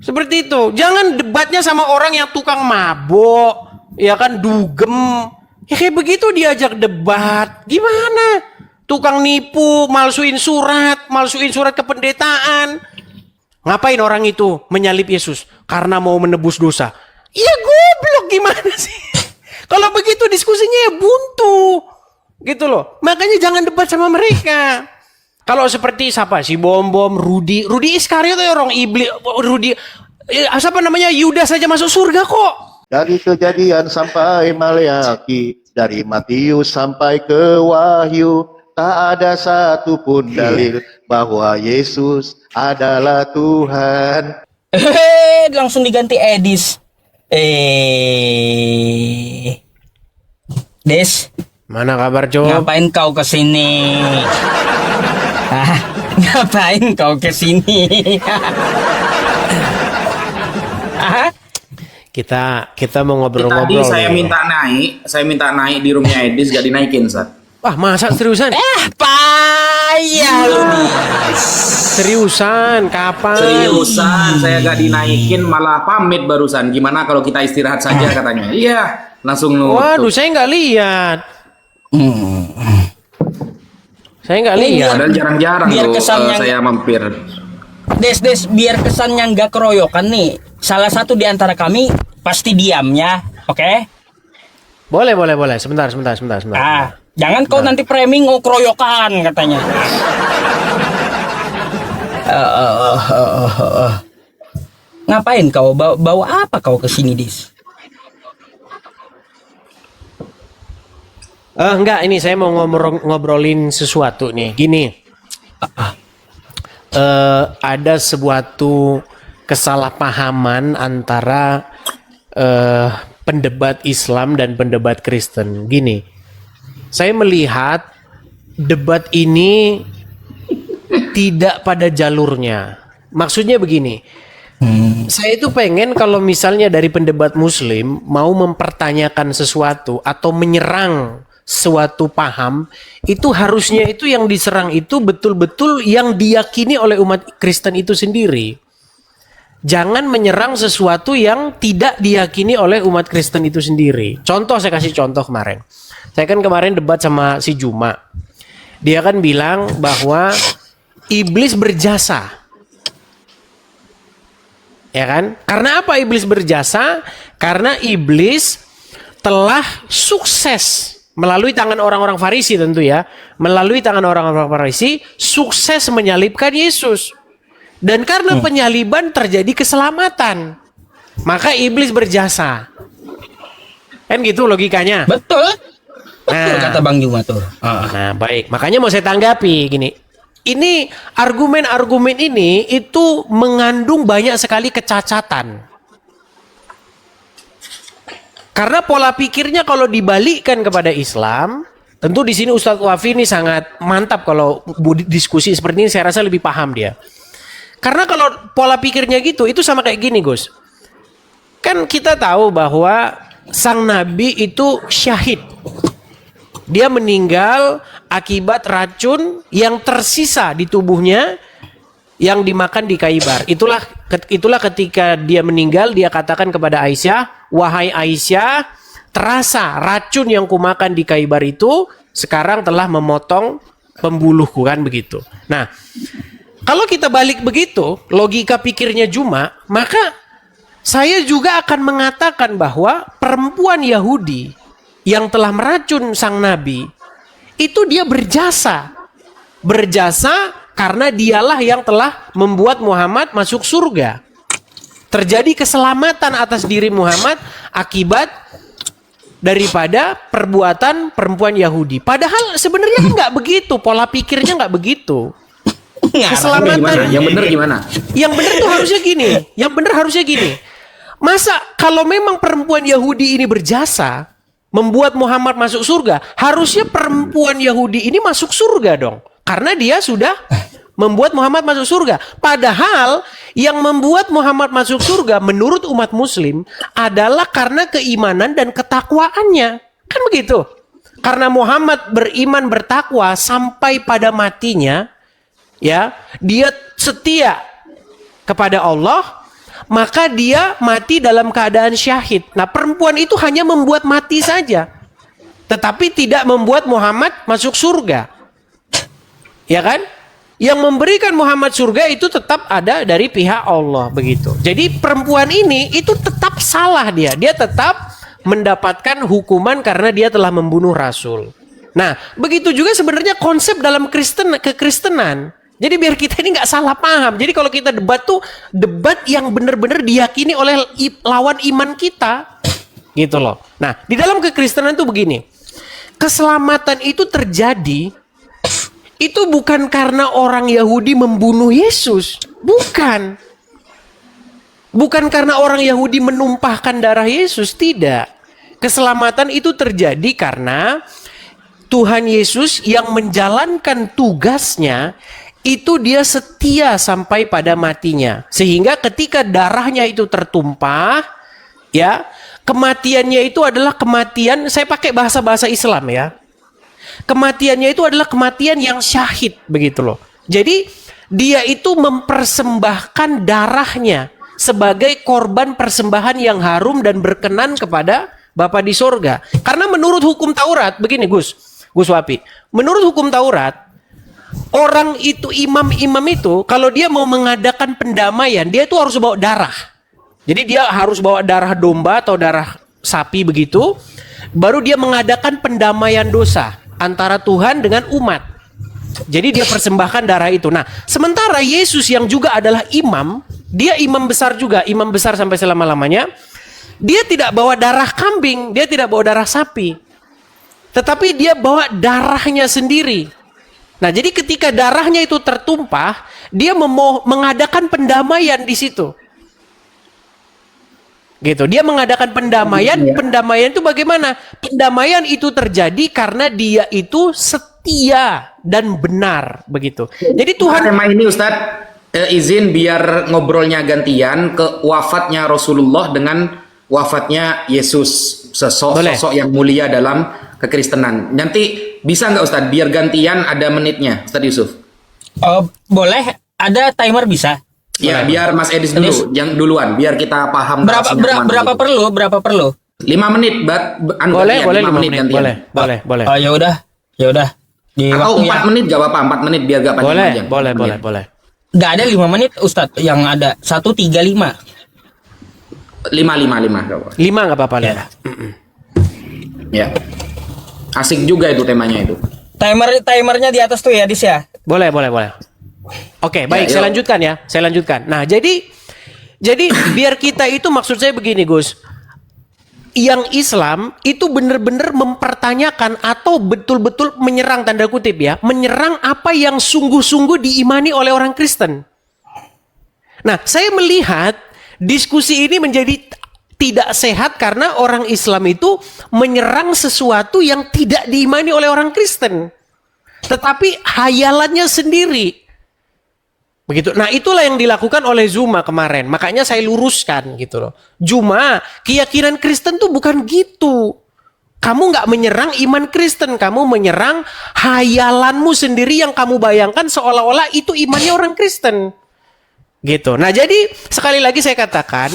Seperti itu. Jangan debatnya sama orang yang tukang mabok, ya kan, dugem. Ya kayak begitu diajak debat. Gimana? Tukang nipu, malsuin surat kependetaan. Ngapain orang itu menyalip Yesus? Karena mau menebus dosa. Ya goblok, gimana sih? Kalau begitu diskusinya ya buntu. Gitu loh. Makanya jangan debat sama mereka. Kalau seperti siapa? Si Bom-Bom, Rudi Iskariot itu orang iblis. Siapa namanya? Yudas saja masuk surga kok. Dari Kejadian sampai Maleaki, dari Matius sampai ke Wahyu, tak ada satupun dalil bahwa Yesus adalah Tuhan. Langsung diganti Edis. Des, Mana kabar, Cok? ngapain kau kesini? Ngapain kau kesini? Kita mau Tadi ngobrol-ngobrol. saya minta naik di roomnya Edis, gak dinaikin, Sat. Wah, masa seriusan? Payah lu nih. Seriusan, kapan? Seriusan, saya gak dinaikin, malah pamit barusan. Gimana kalau kita istirahat saja katanya? Iya, langsung nutup. Waduh, saya nggak lihat. Saya nggak lihat. Padahal jarang-jarang Biar loh kesannya saya mampir. Des, biar kesannya nggak keroyokan nih. Salah satu di antara kami pasti diamnya, oke? Boleh. Sebentar. Jangan kau nanti framing keroyokan katanya. Ngapain kau bawa apa kau ke sini, Dis? Enggak, ini saya mau ngobrolin sesuatu nih. Gini. Ada suatu kesalahpahaman antara pendebat Islam dan pendebat Kristen. Gini. Saya melihat debat ini tidak pada jalurnya. Maksudnya begini. Saya itu pengen kalau misalnya dari pendebat Muslim mau mempertanyakan sesuatu atau menyerang suatu paham, itu harusnya itu yang diserang itu betul-betul yang diyakini oleh umat Kristen itu sendiri. Jangan menyerang sesuatu yang tidak diyakini oleh umat Kristen itu sendiri. Contoh, saya kasih contoh kemarin. Saya kan kemarin debat sama si Juma. Dia kan bilang bahwa iblis berjasa. Ya kan? Karena apa iblis berjasa? Karena iblis telah sukses melalui tangan orang-orang Farisi tentu ya. Melalui tangan orang-orang Farisi sukses menyalibkan Yesus. Dan karena penyaliban terjadi keselamatan. Maka iblis berjasa. Kan gitu logikanya. Betul kata Bang Juma tuh. Nah, baik. Makanya mau saya tanggapi gini. Ini argumen-argumen ini itu mengandung banyak sekali kecacatan. Karena pola pikirnya kalau dibalikkan kepada Islam, tentu di sini Ustadz Wafi ini sangat mantap kalau diskusi seperti ini, saya rasa lebih paham dia. Karena kalau pola pikirnya gitu, itu sama kayak gini, Gus. Kan kita tahu bahwa sang nabi itu syahid. Dia meninggal akibat racun yang tersisa di tubuhnya yang dimakan di Khaibar. Itulah ketika dia meninggal, dia katakan kepada Aisyah, "Wahai Aisyah, terasa racun yang kumakan di Khaibar itu sekarang telah memotong pembuluhku," kan begitu. Nah, kalau kita balik begitu, logika pikirnya Juma, maka saya juga akan mengatakan bahwa perempuan Yahudi yang telah meracun sang nabi, itu dia berjasa. Berjasa karena dialah yang telah membuat Muhammad masuk surga. Terjadi keselamatan atas diri Muhammad akibat daripada perbuatan perempuan Yahudi. Padahal sebenarnya nggak begitu, pola pikirnya nggak begitu. Keselamatan. Yang benar gimana? Yang benar tuh harusnya gini. Masa kalau memang perempuan Yahudi ini berjasa membuat Muhammad masuk surga, harusnya perempuan Yahudi ini masuk surga dong. Karena dia sudah membuat Muhammad masuk surga. Padahal yang membuat Muhammad masuk surga menurut umat muslim adalah karena keimanan dan ketakwaannya. Kan begitu. Karena Muhammad beriman bertakwa sampai pada matinya, ya, dia setia kepada Allah, maka dia mati dalam keadaan syahid. Nah, perempuan itu hanya membuat mati saja, tetapi tidak membuat Muhammad masuk surga. Ya kan? Yang memberikan Muhammad surga itu tetap ada dari pihak Allah, begitu. Jadi perempuan ini itu tetap salah dia. Dia tetap mendapatkan hukuman karena dia telah membunuh Rasul. Nah, begitu juga sebenarnya konsep dalam kekristenan. Jadi biar kita ini nggak salah paham. Jadi kalau kita debat tuh debat yang benar-benar diyakini oleh lawan iman kita, gitu loh. Nah, di dalam kekristenan tuh begini, keselamatan itu terjadi itu bukan karena orang Yahudi membunuh Yesus, bukan. Bukan karena orang Yahudi menumpahkan darah Yesus, tidak. Keselamatan itu terjadi karena Tuhan Yesus yang menjalankan tugasnya itu dia setia sampai pada matinya. Sehingga ketika darahnya itu tertumpah, ya, kematiannya itu adalah kematian, saya pakai bahasa-bahasa Islam ya. Kematiannya itu adalah kematian yang syahid, begitu loh. Jadi dia itu mempersembahkan darahnya sebagai korban persembahan yang harum dan berkenan kepada Bapa di sorga. Karena menurut hukum Taurat, begini Gus Wapi, menurut hukum Taurat, orang itu, imam-imam itu, kalau dia mau mengadakan pendamaian, dia itu harus bawa darah. Jadi dia harus bawa darah domba atau darah sapi begitu, baru dia mengadakan pendamaian dosa antara Tuhan dengan umat. Jadi dia persembahkan darah itu. Nah, sementara Yesus yang juga adalah imam, dia imam besar juga, imam besar sampai selama-lamanya, dia tidak bawa darah kambing, dia tidak bawa darah sapi, tetapi dia bawa darahnya sendiri. Nah, jadi ketika darahnya itu tertumpah, dia mengadakan pendamaian di situ. Gitu. Dia mengadakan pendamaian. Pendamaian itu bagaimana? Pendamaian itu terjadi karena dia itu setia dan benar, begitu. Jadi Tuhan, tema ini Ustadz, izin biar ngobrolnya gantian ke wafatnya Rasulullah dengan wafatnya Yesus, sosok yang mulia dalam kekristenan. Nanti bisa nggak Ustadz biar gantian ada menitnya, Ustadz Yusuf? Boleh, ada timer bisa. Ya, biar Mas Edis dulu, yang duluan, biar kita paham. Berapa perlu? 5 menit, boleh, 5 menit gantian. Boleh. Oh, ya udah. Atau 4 menit gak apa-apa, 4 menit biar gak panjang. Boleh. Gak ada 5 menit Ustadz, yang ada 135. 5 gak apa-apa. 5 nggak apa-apa Ya. Ya. Asik juga itu temanya itu. Timernya di atas tuh ya, Dis ya. Boleh. Oke, baik, Ya, saya lanjutkan. Nah, jadi biar kita itu, maksud saya begini, Gus. Yang Islam itu benar-benar mempertanyakan atau betul-betul menyerang, tanda kutip ya, menyerang apa yang sungguh-sungguh diimani oleh orang Kristen. Nah, saya melihat diskusi ini menjadi tidak sehat karena orang Islam itu menyerang sesuatu yang tidak diimani oleh orang Kristen, tetapi hayalannya sendiri. Begitu. Nah, itulah yang dilakukan oleh Zuma kemarin. Makanya saya luruskan gitu loh. Zuma, keyakinan Kristen tuh bukan gitu. Kamu nggak menyerang iman Kristen, kamu menyerang hayalanmu sendiri yang kamu bayangkan seolah-olah itu imannya orang Kristen. Gitu. Nah, jadi sekali lagi saya katakan,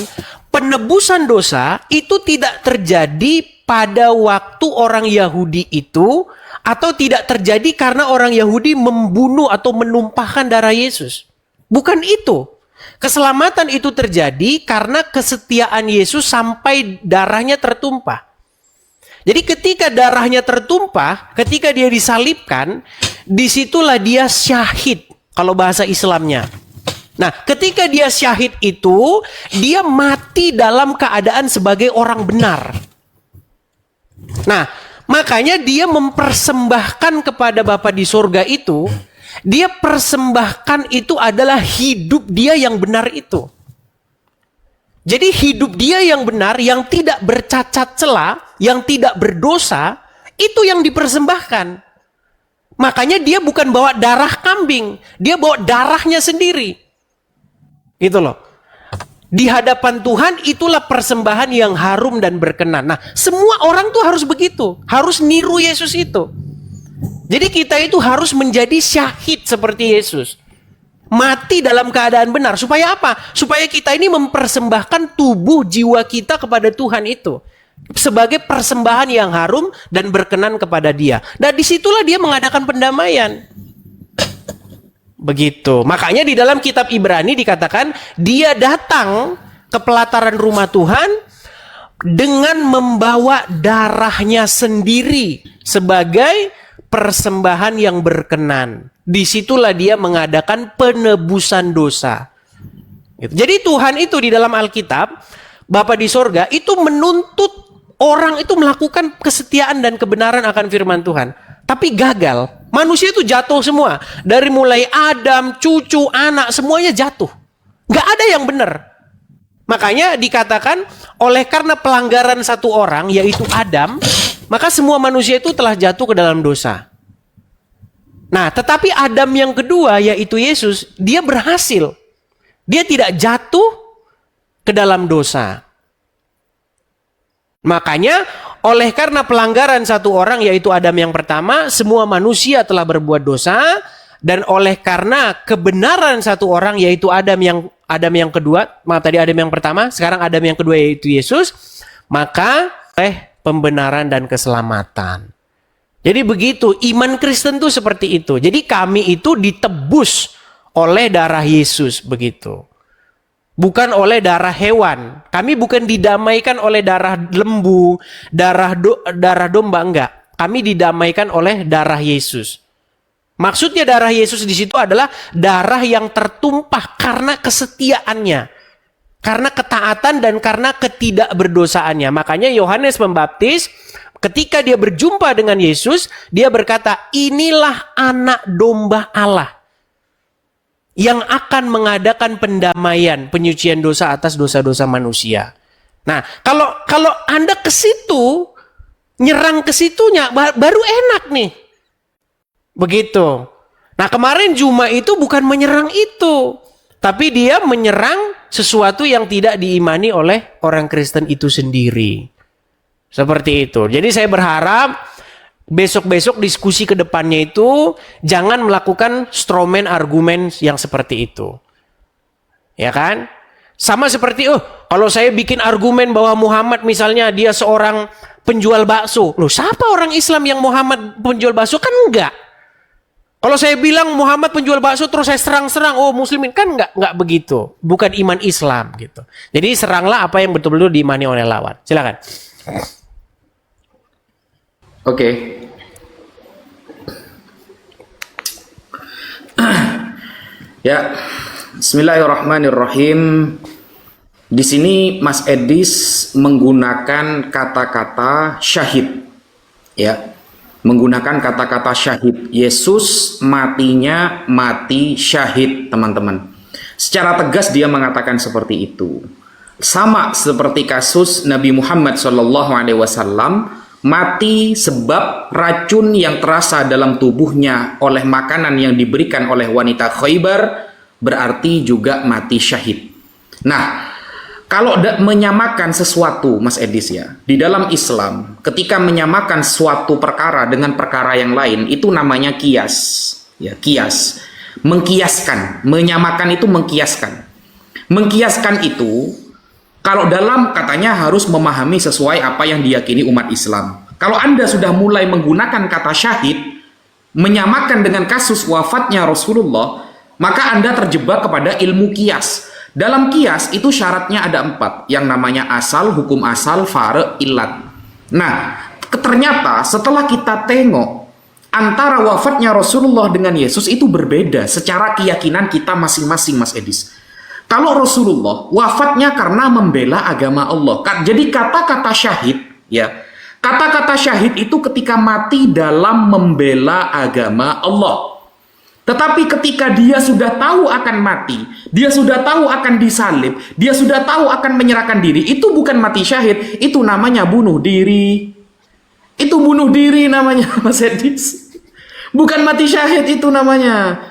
penebusan dosa itu tidak terjadi pada waktu orang Yahudi itu, atau tidak terjadi karena orang Yahudi membunuh atau menumpahkan darah Yesus. Bukan itu. Keselamatan itu terjadi karena kesetiaan Yesus sampai darahnya tertumpah. Jadi ketika darahnya tertumpah, ketika dia disalibkan, disitulah dia syahid, kalau bahasa Islamnya. Nah, ketika dia syahid itu, dia mati dalam keadaan sebagai orang benar. Nah, makanya dia mempersembahkan kepada Bapa di sorga itu, dia persembahkan itu adalah hidup dia yang benar itu. Jadi hidup dia yang benar, yang tidak bercacat celah, yang tidak berdosa, itu yang dipersembahkan. Makanya dia bukan bawa darah kambing, dia bawa darahnya sendiri. Gitu loh. Di hadapan Tuhan itulah persembahan yang harum dan berkenan. Nah, semua orang tuh harus begitu, harus niru Yesus itu. Jadi kita itu harus menjadi syahid seperti Yesus. Mati dalam keadaan benar. Supaya apa? Supaya kita ini mempersembahkan tubuh jiwa kita kepada Tuhan itu. Sebagai persembahan yang harum dan berkenan kepada Dia. Dan disitulah Dia mengadakan pendamaian. Begitu. Makanya di dalam kitab Ibrani dikatakan, Dia datang ke pelataran rumah Tuhan dengan membawa darahnya sendiri sebagai persembahan yang berkenan. Disitulah Dia mengadakan penebusan dosa. Jadi Tuhan itu di dalam Alkitab, Bapa di sorga itu menuntut orang itu melakukan kesetiaan dan kebenaran akan firman Tuhan. Tapi gagal. Manusia itu jatuh semua. Dari mulai Adam, cucu, anak, semuanya jatuh. Gak ada yang benar. Makanya dikatakan, oleh karena pelanggaran satu orang, yaitu Adam, maka semua manusia itu telah jatuh ke dalam dosa. Nah, tetapi Adam yang kedua, yaitu Yesus, dia berhasil. Dia tidak jatuh ke dalam dosa. Makanya, oleh karena pelanggaran satu orang, yaitu Adam yang pertama, semua manusia telah berbuat dosa. Dan oleh karena kebenaran satu orang, yaitu Adam yang kedua, maaf tadi Adam yang pertama, sekarang Adam yang kedua yaitu Yesus, maka pembenaran dan keselamatan. Jadi begitu, iman Kristen itu seperti itu. Jadi kami itu ditebus oleh darah Yesus begitu. Bukan oleh darah hewan. Kami bukan didamaikan oleh darah lembu, darah domba, enggak. Kami didamaikan oleh darah Yesus. Maksudnya darah Yesus di situ adalah darah yang tertumpah karena kesetiaannya. Karena ketaatan dan karena ketidakberdosaannya. Makanya Yohanes Pembaptis ketika dia berjumpa dengan Yesus, dia berkata, inilah anak domba Allah yang akan mengadakan pendamaian, penyucian dosa atas dosa-dosa manusia. Nah, kalau Anda ke situ, nyerang ke situnya, baru enak nih. Begitu. Nah, kemarin Juma itu bukan menyerang itu, tapi dia menyerang sesuatu yang tidak diimani oleh orang Kristen itu sendiri. Seperti itu. Jadi saya berharap besok-besok diskusi ke depannya itu jangan melakukan strawman argumen yang seperti itu. Ya kan? Sama seperti kalau saya bikin argumen bahwa Muhammad misalnya dia seorang penjual bakso. Loh, siapa orang Islam yang Muhammad penjual bakso? Kan enggak. Kalau saya bilang Muhammad penjual bakso terus saya serang-serang, muslimin, kan enggak begitu. Bukan iman Islam gitu. Jadi seranglah apa yang betul-betul diimani oleh lawan. Silakan. Oke. Ya, Bismillahirrahmanirrahim. Di sini Mas Edis menggunakan kata-kata syahid. Ya. Menggunakan kata-kata syahid. Yesus matinya mati syahid, teman-teman. Secara tegas dia mengatakan seperti itu. Sama seperti kasus Nabi Muhammad SAW mati sebab racun yang terasa dalam tubuhnya oleh makanan yang diberikan oleh wanita Khaybar, berarti juga mati syahid. Nah, kalau menyamakan sesuatu, Mas Edis ya, di dalam Islam, ketika menyamakan suatu perkara dengan perkara yang lain, itu namanya kias. Ya, kias. Mengkiaskan, menyamakan itu mengkiaskan. Mengkiaskan itu, kalau dalam katanya harus memahami sesuai apa yang diyakini umat Islam. Kalau Anda sudah mulai menggunakan kata syahid, menyamakan dengan kasus wafatnya Rasulullah, maka Anda terjebak kepada ilmu kias. Dalam kias itu syaratnya ada 4, yang namanya asal, hukum asal, fare, ilat. Nah, ternyata setelah kita tengok antara wafatnya Rasulullah dengan Yesus itu berbeda secara keyakinan kita masing-masing, Mas Edis. Kalau Rasulullah wafatnya karena membela agama Allah. Jadi kata-kata syahid, ya, kata-kata syahid itu ketika mati dalam membela agama Allah. Tetapi ketika dia sudah tahu akan mati, dia sudah tahu akan disalib, dia sudah tahu akan menyerahkan diri, itu bukan mati syahid, itu namanya bunuh diri. Itu bunuh diri namanya, Mas Edis. Bukan mati syahid itu namanya.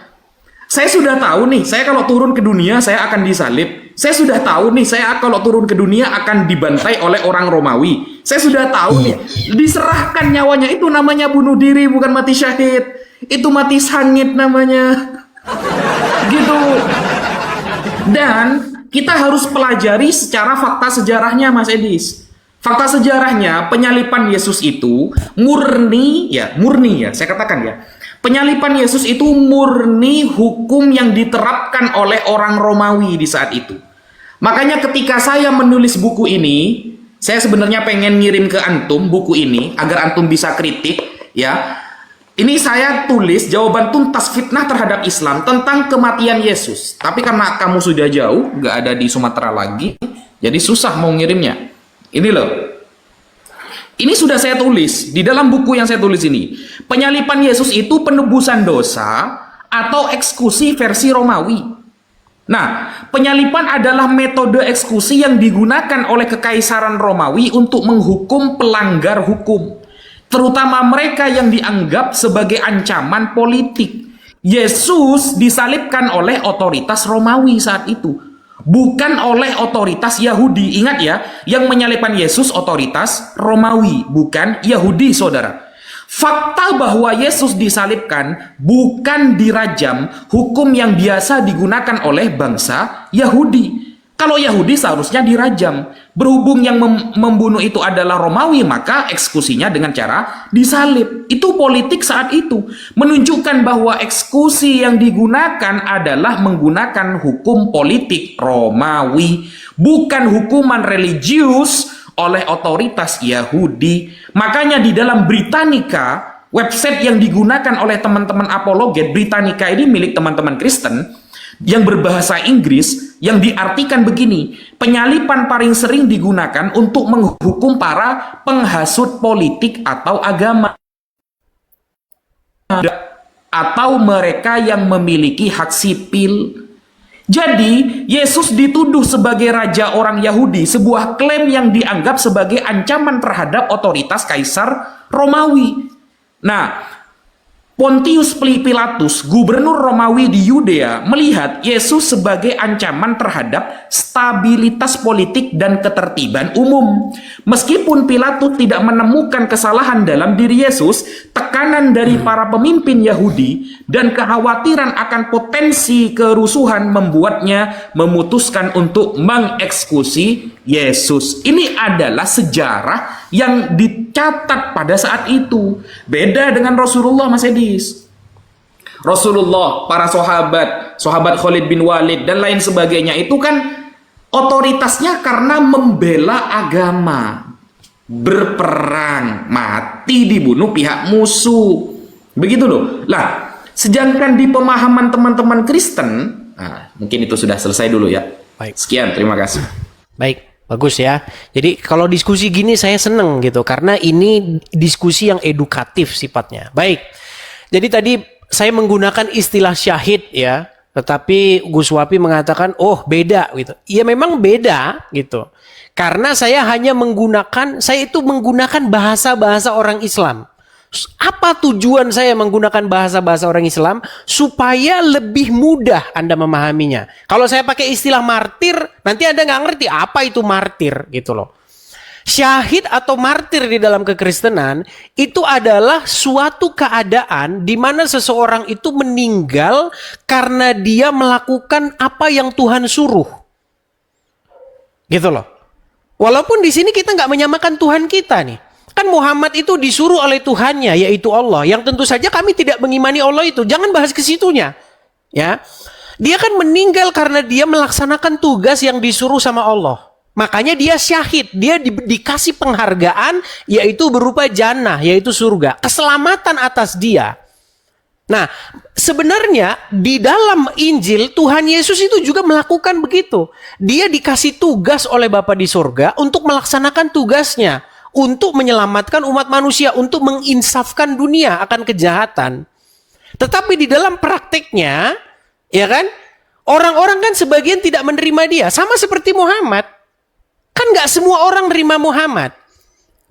Saya sudah tahu nih, saya kalau turun ke dunia saya akan disalib. Saya sudah tahu nih, saya kalau turun ke dunia akan dibantai oleh orang Romawi. Saya sudah tahu nih, diserahkan nyawanya, itu namanya bunuh diri, bukan mati syahid. Itu mati sangit namanya. Gitu. Dan kita harus pelajari secara fakta sejarahnya, Mas Edis. Fakta sejarahnya, penyalipan Yesus itu murni ya, saya katakan ya. Penyalipan Yesus itu murni hukum yang diterapkan oleh orang Romawi di saat itu. Makanya ketika saya menulis buku ini, saya sebenarnya pengen ngirim ke antum buku ini agar antum bisa kritik ya. Ini saya tulis jawaban tuntas fitnah terhadap Islam tentang kematian Yesus. Tapi karena kamu sudah jauh, nggak ada di Sumatera lagi, jadi susah mau ngirimnya. Ini loh. Ini sudah saya tulis di dalam buku yang saya tulis ini. Penyalipan Yesus itu penebusan dosa atau eksekusi versi Romawi. Nah, penyalipan adalah metode eksekusi yang digunakan oleh Kekaisaran Romawi untuk menghukum pelanggar hukum, terutama mereka yang dianggap sebagai ancaman politik. Yesus disalibkan oleh otoritas Romawi saat itu, bukan oleh otoritas Yahudi. Ingat ya, yang menyalibkan Yesus otoritas Romawi, bukan Yahudi, saudara. Fakta bahwa Yesus disalibkan bukan dirajam, hukum yang biasa digunakan oleh bangsa Yahudi. Kalau Yahudi seharusnya dirajam. Berhubung yang membunuh itu adalah Romawi, maka eksekusinya dengan cara disalib. Itu politik saat itu. Menunjukkan bahwa eksekusi yang digunakan adalah menggunakan hukum politik Romawi, bukan hukuman religius oleh otoritas Yahudi. Makanya di dalam Britannica, website yang digunakan oleh teman-teman apologet, Britannica ini milik teman-teman Kristen yang berbahasa Inggris, yang diartikan begini: penyalipan paling sering digunakan untuk menghukum para penghasut politik atau agama, atau mereka yang memiliki hak sipil. Jadi, Yesus dituduh sebagai raja orang Yahudi, sebuah klaim yang dianggap sebagai ancaman terhadap otoritas Kaisar Romawi. Nah, Pontius Pilatus, gubernur Romawi di Yudea, melihat Yesus sebagai ancaman terhadap stabilitas politik dan ketertiban umum. Meskipun Pilatus tidak menemukan kesalahan dalam diri Yesus, tekanan dari para pemimpin Yahudi dan kekhawatiran akan potensi kerusuhan membuatnya memutuskan untuk mengeksekusi Yesus. Ini adalah sejarah yang dicatat pada saat itu. Beda dengan Rasulullah, Mas Edis. Rasulullah, para sahabat Khalid bin Walid dan lain sebagainya itu kan otoritasnya karena membela agama, berperang, mati dibunuh pihak musuh. Begitu loh. Lah, sedangkan di pemahaman teman-teman Kristen, mungkin itu sudah selesai dulu ya. Baik. Sekian, terima kasih. Baik, bagus ya. Jadi kalau diskusi gini saya seneng gitu, karena ini diskusi yang edukatif sifatnya. Baik, jadi tadi saya menggunakan istilah syahid ya, tetapi Gus Wapi mengatakan oh beda gitu. Ya memang beda gitu. Karena saya itu menggunakan bahasa-bahasa orang Islam. Apa tujuan saya menggunakan bahasa-bahasa orang Islam? Supaya lebih mudah Anda memahaminya. Kalau saya pakai istilah martir, nanti Anda nggak ngerti apa itu martir gitu loh. Syahid atau martir di dalam kekristenan itu adalah suatu keadaan di mana seseorang itu meninggal karena dia melakukan apa yang Tuhan suruh. Gitu loh. Walaupun di sini kita nggak menyamakan Tuhan kita nih. Kan Muhammad itu disuruh oleh Tuhannya, yaitu Allah. Yang tentu saja kami tidak mengimani Allah itu. Jangan bahas ke situnya. Ya. Dia kan meninggal karena dia melaksanakan tugas yang disuruh sama Allah. Makanya dia syahid. Dia dikasih penghargaan, yaitu berupa jannah, yaitu surga. Keselamatan atas dia. Nah, sebenarnya di dalam Injil, Tuhan Yesus itu juga melakukan begitu. Dia dikasih tugas oleh Bapa di surga untuk melaksanakan tugasnya. Untuk menyelamatkan umat manusia, untuk menginsafkan dunia akan kejahatan. Tetapi di dalam prakteknya, ya kan, orang-orang kan sebagian tidak menerima dia. Sama seperti Muhammad. Kan gak semua orang nerima Muhammad.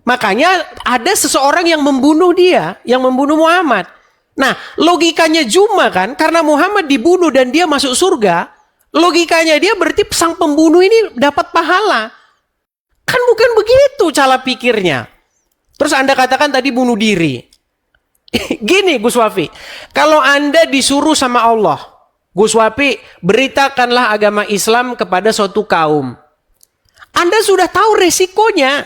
Makanya ada seseorang yang membunuh dia, yang membunuh Muhammad. Nah, logikanya Juma kan, karena Muhammad dibunuh dan dia masuk surga, logikanya dia berarti sang pembunuh ini dapat pahala. Kan bukan begitu cara pikirnya. Terus Anda katakan tadi bunuh diri. Gini Gus Wafi, kalau Anda disuruh sama Allah, Gus Wapi, beritakanlah agama Islam kepada suatu kaum. Anda sudah tahu resikonya.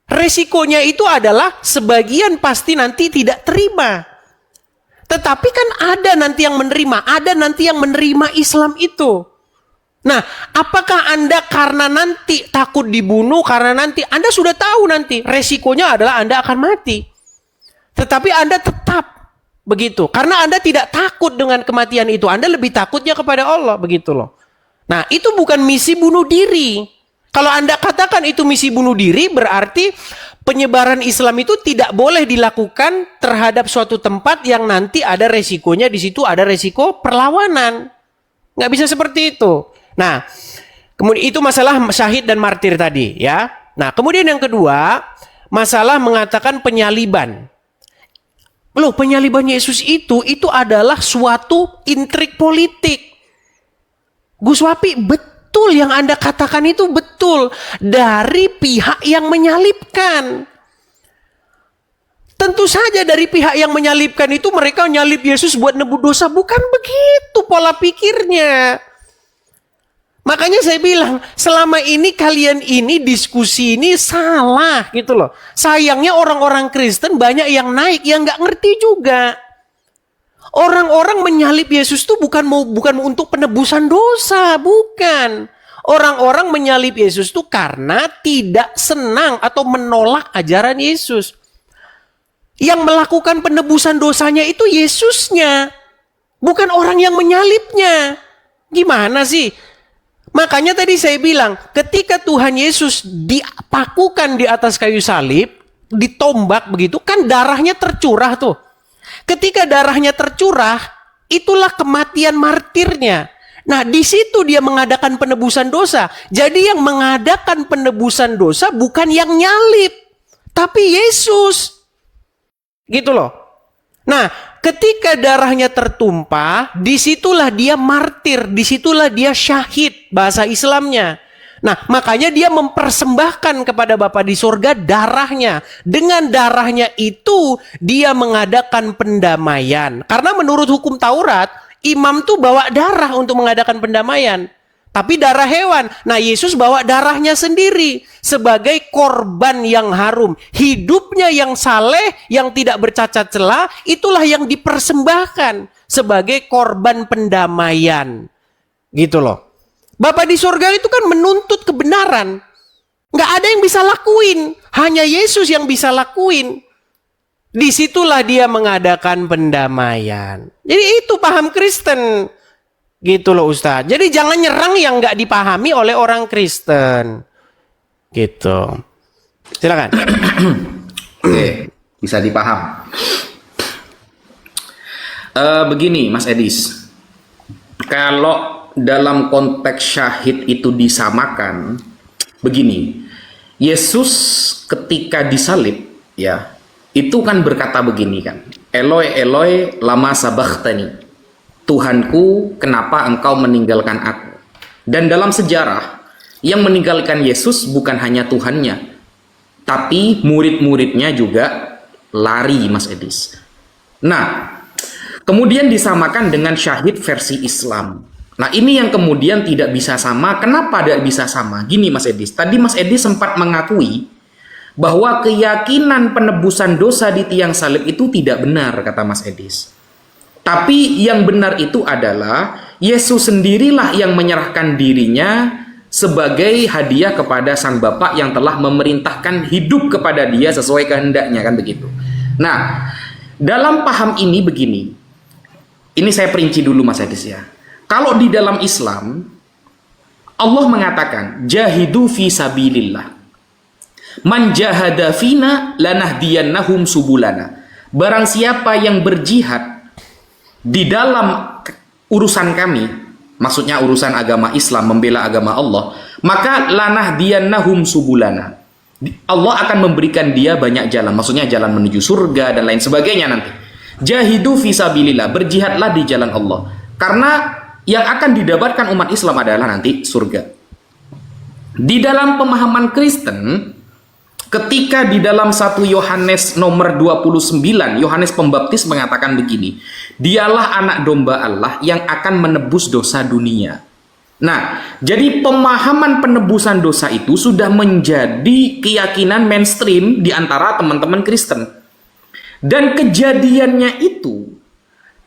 Resikonya itu adalah sebagian pasti nanti tidak terima. Tetapi kan ada nanti yang menerima, ada nanti yang menerima Islam itu. Nah, apakah Anda karena nanti takut dibunuh, karena nanti Anda sudah tahu nanti resikonya adalah Anda akan mati. Tetapi Anda tetap begitu. Karena Anda tidak takut dengan kematian itu. Anda lebih takutnya kepada Allah, begitu loh. Nah, itu bukan misi bunuh diri. Kalau Anda katakan itu misi bunuh diri, berarti penyebaran Islam itu tidak boleh dilakukan terhadap suatu tempat yang nanti ada resikonya, di situ ada resiko perlawanan. Nggak bisa seperti itu. Nah, kemudian itu masalah syahid dan martir tadi, ya. Nah, kemudian yang kedua, masalah mengatakan penyaliban. Loh, penyaliban Yesus itu adalah suatu intrik politik. Gus Wapi, betul yang Anda katakan itu betul. Dari pihak yang menyalibkan. Tentu saja dari pihak yang menyalibkan itu mereka nyalib Yesus buat nebus dosa. Bukan begitu pola pikirnya. Makanya saya bilang, selama ini kalian ini diskusi ini salah gitu loh. Sayangnya orang-orang Kristen banyak yang naik yang nggak ngerti juga. Orang-orang menyalib Yesus itu bukan untuk penebusan dosa, bukan. Orang-orang menyalib Yesus itu karena tidak senang atau menolak ajaran Yesus. Yang melakukan penebusan dosanya itu Yesusnya, bukan orang yang menyalibnya. Gimana sih? Makanya tadi saya bilang, ketika Tuhan Yesus dipakukan di atas kayu salib, ditombak begitu, kan darahnya tercurah tuh. Ketika darahnya tercurah, itulah kematian martirnya. Nah, di situ dia mengadakan penebusan dosa. Jadi yang mengadakan penebusan dosa bukan yang nyalib, tapi Yesus. Gitu loh. Nah, ketika darahnya tertumpah, disitulah dia martir, disitulah dia syahid, bahasa Islamnya. Nah, makanya dia mempersembahkan kepada Bapa di surga darahnya. Dengan darahnya itu, dia mengadakan pendamaian. Karena menurut hukum Taurat, imam tuh bawa darah untuk mengadakan pendamaian. Tapi darah hewan. Nah, Yesus bawa darahnya sendiri sebagai korban yang harum. Hidupnya yang saleh, yang tidak bercacat celah, itulah yang dipersembahkan sebagai korban pendamaian. Gitu loh. Bapa di surga itu kan menuntut kebenaran. Nggak ada yang bisa lakuin. Hanya Yesus yang bisa lakuin. Disitulah dia mengadakan pendamaian. Jadi itu paham Kristen. Gitu loh Ustaz. Jadi jangan nyerang yang nggak dipahami oleh orang Kristen. Gitu. Silakan. Oke, bisa dipaham. Begini Mas Edis. Kalau dalam konteks syahid itu disamakan, begini. Yesus ketika disalib, ya, itu kan berkata begini kan. Eloi, Eloi, lama sabachthani. Tuhanku, kenapa engkau meninggalkan aku? Dan dalam sejarah, yang meninggalkan Yesus bukan hanya Tuhannya, tapi murid-muridnya juga lari, Mas Edis. Nah, kemudian disamakan dengan syahid versi Islam. Nah, ini yang kemudian tidak bisa sama. Kenapa tidak bisa sama? Gini Mas Edis, tadi Mas Edis sempat mengakui bahwa keyakinan penebusan dosa di tiang salib itu tidak benar, kata Mas Edis. Tapi yang benar itu adalah Yesus sendirilah yang menyerahkan dirinya sebagai hadiah kepada Sang Bapa yang telah memerintahkan hidup kepada dia sesuai kehendaknya, kan begitu. Nah, dalam paham ini begini. Ini saya perinci dulu Mas Edis ya. Kalau di dalam Islam Allah mengatakan jahidu fi sabilillah. Man jahada fina lanahdiyannahum subulana. Barang siapa yang berjihad di dalam urusan kami, maksudnya urusan agama Islam, membela agama Allah, maka lanahdiyannahum subulana. Allah akan memberikan dia banyak jalan, maksudnya jalan menuju surga dan lain sebagainya nanti. Jahidu fi sabilillah, berjihadlah di jalan Allah. Karena yang akan didapatkan umat Islam adalah nanti surga. Di dalam pemahaman Kristen, Ketika di dalam 1 Yohanes nomor 29, Yohanes Pembaptis mengatakan begini, dialah anak domba Allah yang akan menebus dosa dunia. Nah, jadi pemahaman penebusan dosa itu sudah menjadi keyakinan mainstream di antara teman-teman Kristen. Dan kejadiannya itu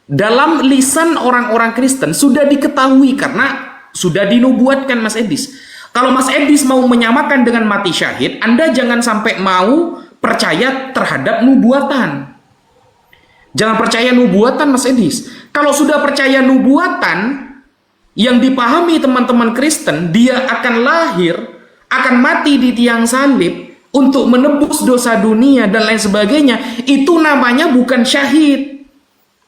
dalam lisan orang-orang Kristen sudah diketahui karena sudah dinubuatkan, Mas Edis. Kalau Mas Edis mau menyamakan dengan mati syahid, Anda jangan sampai mau percaya terhadap nubuatan. Jangan percaya nubuatan, Mas Edis. Kalau sudah percaya nubuatan, yang dipahami teman-teman Kristen, dia akan lahir, akan mati di tiang salib untuk menebus dosa dunia dan lain sebagainya. Itu namanya bukan syahid.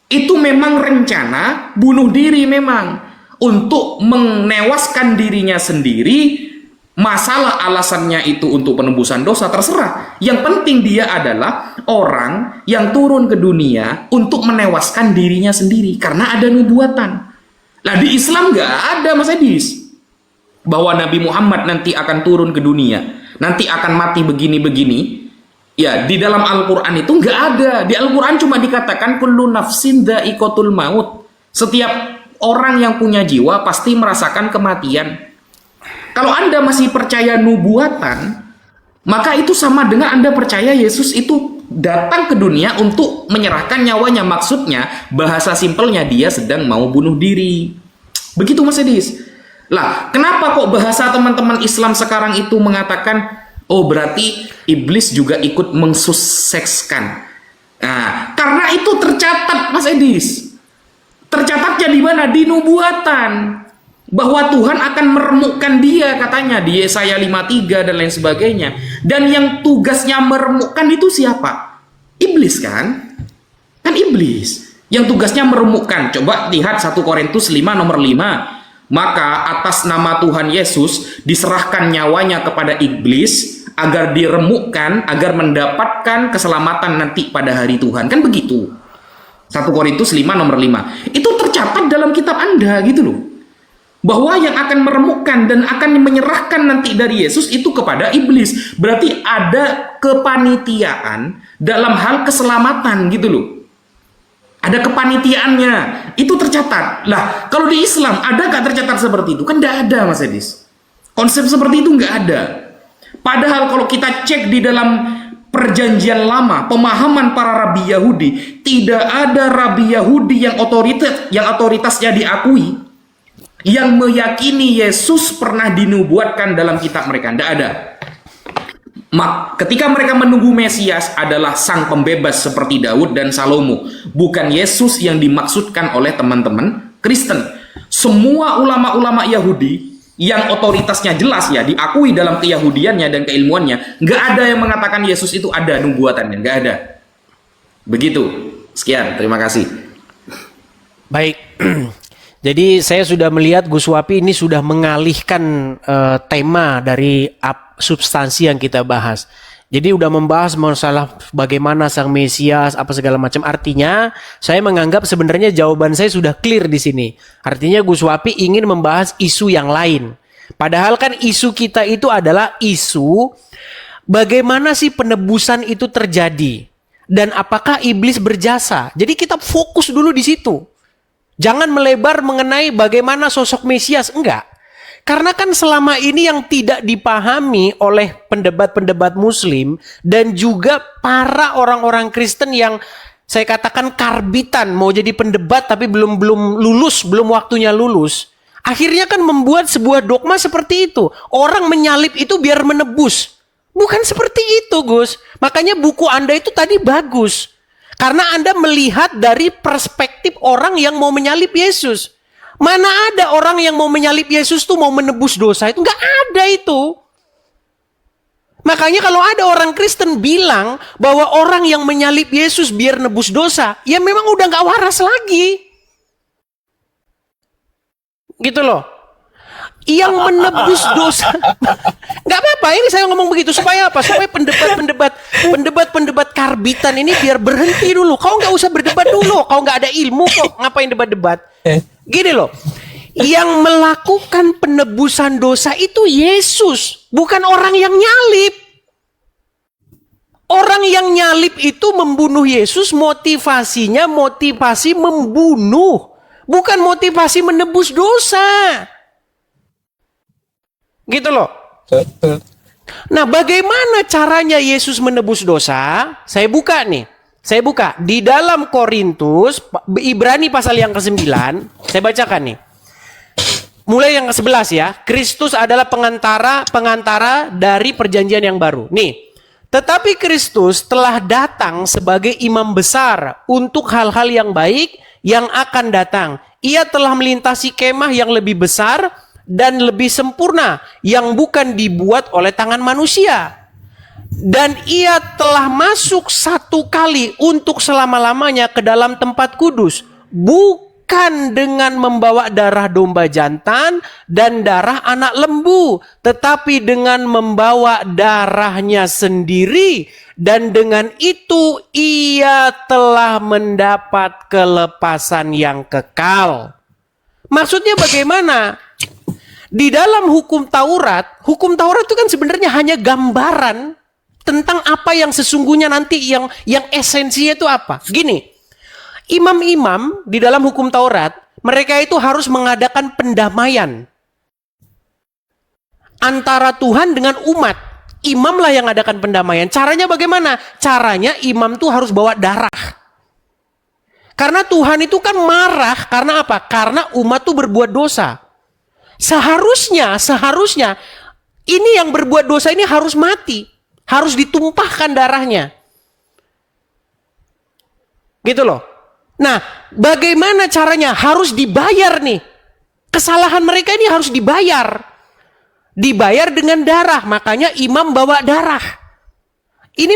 Itu memang rencana bunuh diri memang. Untuk menewaskan dirinya sendiri. Masalah alasannya itu untuk penebusan dosa terserah. Yang penting dia adalah orang yang turun ke dunia untuk menewaskan dirinya sendiri karena ada nubuatan. Nah, di Islam nggak ada, Mas Edis, bahwa Nabi Muhammad nanti akan turun ke dunia, nanti akan mati begini-begini. Ya, di dalam Al-Quran itu nggak ada. Di Al-Quran cuma dikatakan kullu nafsin dha'iqatul maut. Setiap orang yang punya jiwa pasti merasakan kematian. Kalau Anda masih percaya nubuatan, maka itu sama dengan Anda percaya Yesus itu datang ke dunia untuk menyerahkan nyawanya. Maksudnya, bahasa simpelnya dia sedang mau bunuh diri. Begitu, Mas Edis. Lah, kenapa kok bahasa teman-teman Islam sekarang itu mengatakan, oh berarti iblis juga ikut mensukseskan. Nah, karena itu tercatat, Mas Edis. Tercatatnya di mana? Di nubuatan. Bahwa Tuhan akan meremukkan dia, katanya di Yesaya 53 dan lain sebagainya. Dan yang tugasnya meremukkan itu siapa? Iblis kan? Kan iblis yang tugasnya meremukkan. Coba lihat 1 Korintus 5 nomor 5. Maka atas nama Tuhan Yesus diserahkan nyawanya kepada iblis agar diremukkan, agar mendapatkan keselamatan nanti pada hari Tuhan. Kan begitu. 1 Korintus 5 nomor 5. Itu tercatat dalam kitab Anda gitu loh. Bahwa yang akan meremukkan dan akan menyerahkan nanti dari Yesus itu kepada iblis. Berarti ada kepanitiaan dalam hal keselamatan gitu loh. Ada kepanitiaannya. Itu tercatat. Lah, kalau di Islam ada gak tercatat seperti itu? Kan gak ada, Mas Edis. Konsep seperti itu gak ada. Padahal kalau kita cek di dalam Perjanjian Lama, pemahaman para rabi Yahudi, tidak ada rabi Yahudi yang otoritasnya diakui, yang meyakini Yesus pernah dinubuatkan dalam kitab mereka. Tidak ada. Ketika mereka menunggu Mesias adalah sang pembebas seperti Daud dan Salomo, bukan Yesus yang dimaksudkan oleh teman-teman Kristen. Semua ulama-ulama Yahudi yang otoritasnya jelas ya diakui dalam keyahudiannya dan keilmuannya, nggak ada yang mengatakan Yesus itu ada nubuatannya, nggak ada. Begitu. Sekian, terima kasih. Baik. Jadi saya sudah melihat Gus Wapi ini sudah mengalihkan tema dari substansi yang kita bahas. Jadi udah membahas masalah bagaimana sang Mesias, apa segala macam. Artinya saya menganggap sebenarnya jawaban saya sudah clear di sini. Artinya Gus Wapi ingin membahas isu yang lain. Padahal kan isu kita itu adalah isu bagaimana sih penebusan itu terjadi dan apakah iblis berjasa. Jadi kita fokus dulu di situ. Jangan melebar mengenai bagaimana sosok Mesias, enggak. Karena kan selama ini yang tidak dipahami oleh pendebat-pendebat Muslim dan juga para orang-orang Kristen yang saya katakan karbitan mau jadi pendebat tapi belum lulus, belum waktunya lulus. Akhirnya kan membuat sebuah dogma seperti itu. Orang menyalip itu biar menebus. Bukan seperti itu, Gus. Makanya buku Anda itu tadi bagus. Karena Anda melihat dari perspektif orang yang mau menyalip Yesus. Mana ada orang yang mau menyalip Yesus tuh mau menebus dosa itu? Nggak ada itu. Makanya kalau ada orang Kristen bilang bahwa orang yang menyalip Yesus biar nebus dosa, ya memang udah nggak waras lagi. Gitu loh. Yang menebus dosa. Nggak apa-apa, ini saya ngomong begitu. Supaya apa? Supaya pendebat-pendebat karbitan ini biar berhenti dulu. Kau nggak usah berdebat dulu. Kau nggak ada ilmu kok. Ngapain debat-debat? Gini loh. Yang melakukan penebusan dosa itu Yesus. Bukan orang yang nyalip. Orang yang nyalip itu membunuh Yesus, motivasinya motivasi membunuh, bukan motivasi menebus dosa. Gitu loh. Nah, bagaimana caranya Yesus menebus dosa? Saya buka nih. Saya buka di dalam Korintus, Ibrani pasal yang ke-9, saya bacakan nih. Mulai yang ke-11 ya. Kristus adalah pengantara dari perjanjian yang baru. Nih. Tetapi Kristus telah datang sebagai imam besar untuk hal-hal yang baik yang akan datang. Ia telah melintasi kemah yang lebih besar dan lebih sempurna yang bukan dibuat oleh tangan manusia. Dan ia telah masuk satu kali untuk selama-lamanya ke dalam tempat kudus, bukan dengan membawa darah domba jantan dan darah anak lembu, tetapi dengan membawa darahnya sendiri, dan dengan itu ia telah mendapat kelepasan yang kekal. Maksudnya bagaimana? Di dalam hukum Taurat itu kan sebenarnya hanya gambaran tentang apa yang sesungguhnya nanti yang esensinya itu apa. Gini, imam-imam di dalam hukum Taurat, mereka itu harus mengadakan pendamaian antara Tuhan dengan umat. Imam lah yang mengadakan pendamaian. Caranya bagaimana? Caranya imam tuh harus bawa darah. Karena Tuhan itu kan marah, karena apa? Karena umat tuh berbuat dosa. Seharusnya ini yang berbuat dosa ini harus mati. Harus ditumpahkan darahnya. Gitu loh. Nah, bagaimana caranya? Harus dibayar nih. Kesalahan mereka ini harus dibayar. Dibayar dengan darah. Makanya imam bawa darah. Ini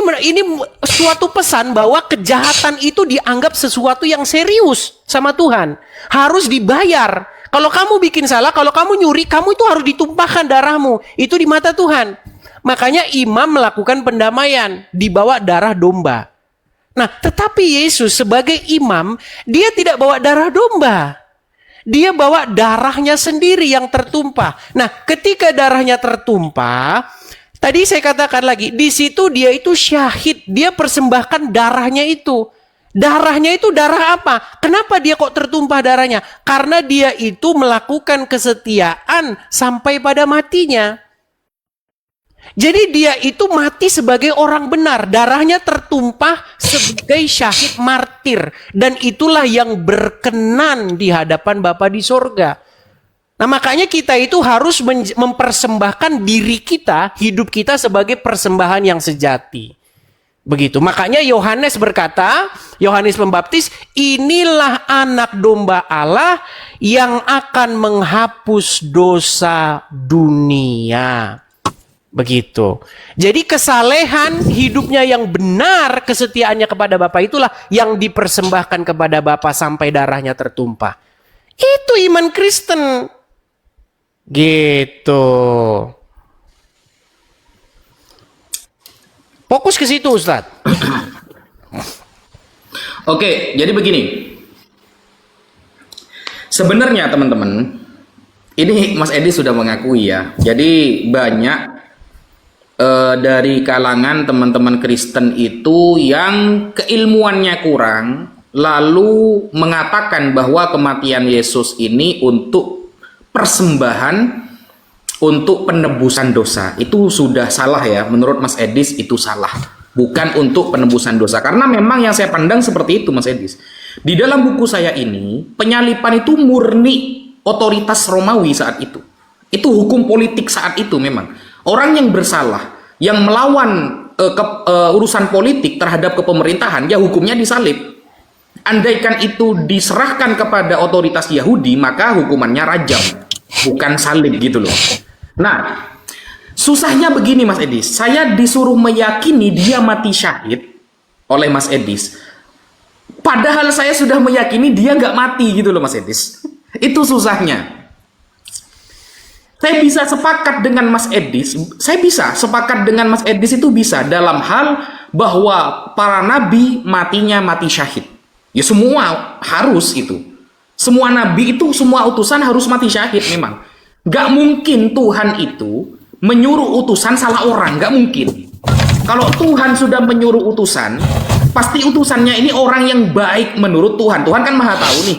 suatu pesan bahwa kejahatan itu dianggap sesuatu yang serius sama Tuhan. Harus dibayar. Kalau kamu bikin salah, kalau kamu nyuri, kamu itu harus ditumpahkan darahmu. Itu di mata Tuhan. Makanya imam melakukan pendamaian, dibawa darah domba. Nah, tetapi Yesus sebagai imam, dia tidak bawa darah domba. Dia bawa darahnya sendiri yang tertumpah. Nah, ketika darahnya tertumpah, tadi saya katakan lagi, di situ dia itu syahid, dia persembahkan darahnya itu. Darahnya itu darah apa? Kenapa dia kok tertumpah darahnya? Karena dia itu melakukan kesetiaan sampai pada matinya. Jadi dia itu mati sebagai orang benar. Darahnya tertumpah sebagai syahid martir. Dan itulah yang berkenan di hadapan Bapa di sorga. Nah, makanya kita itu harus mempersembahkan diri kita, hidup kita sebagai persembahan yang sejati. Begitu. Makanya Yohanes berkata, Yohanes Pembaptis, inilah anak domba Allah yang akan menghapus dosa dunia. Begitu. Jadi kesalehan hidupnya yang benar, kesetiaannya kepada Bapa itulah yang dipersembahkan kepada Bapa sampai darahnya tertumpah. Itu iman Kristen. Gitu. Fokus ke situ, Ustadz. Oke, jadi begini. Sebenarnya teman-teman, ini Mas Edi sudah mengakui ya. Jadi banyak dari kalangan teman-teman Kristen itu yang keilmuannya kurang, lalu mengatakan bahwa kematian Yesus ini untuk persembahan, untuk penebusan dosa. Itu sudah salah ya, menurut Mas Edis itu salah. Bukan untuk penebusan dosa. Karena memang yang saya pandang seperti itu Mas Edis. Di dalam buku saya ini, penyalipan itu murni otoritas Romawi saat itu. Itu hukum politik saat itu memang. Orang yang bersalah, yang melawan urusan politik terhadap kepemerintahan, ya hukumnya disalib. Andaikan itu diserahkan kepada otoritas Yahudi, maka hukumannya rajam, bukan salib gitu loh. Nah, susahnya begini Mas Edis, saya disuruh meyakini dia mati syahid oleh Mas Edis, padahal saya sudah meyakini dia nggak mati gitu loh Mas Edis. Itu susahnya. Saya bisa sepakat dengan Mas Edis, itu bisa dalam hal bahwa para nabi matinya mati syahid. Ya semua harus itu. Semua nabi itu, semua utusan harus mati syahid memang. Gak mungkin Tuhan itu menyuruh utusan salah orang, gak mungkin. Kalau Tuhan sudah menyuruh utusan, pasti utusannya ini orang yang baik menurut Tuhan. Tuhan kan maha tahu nih.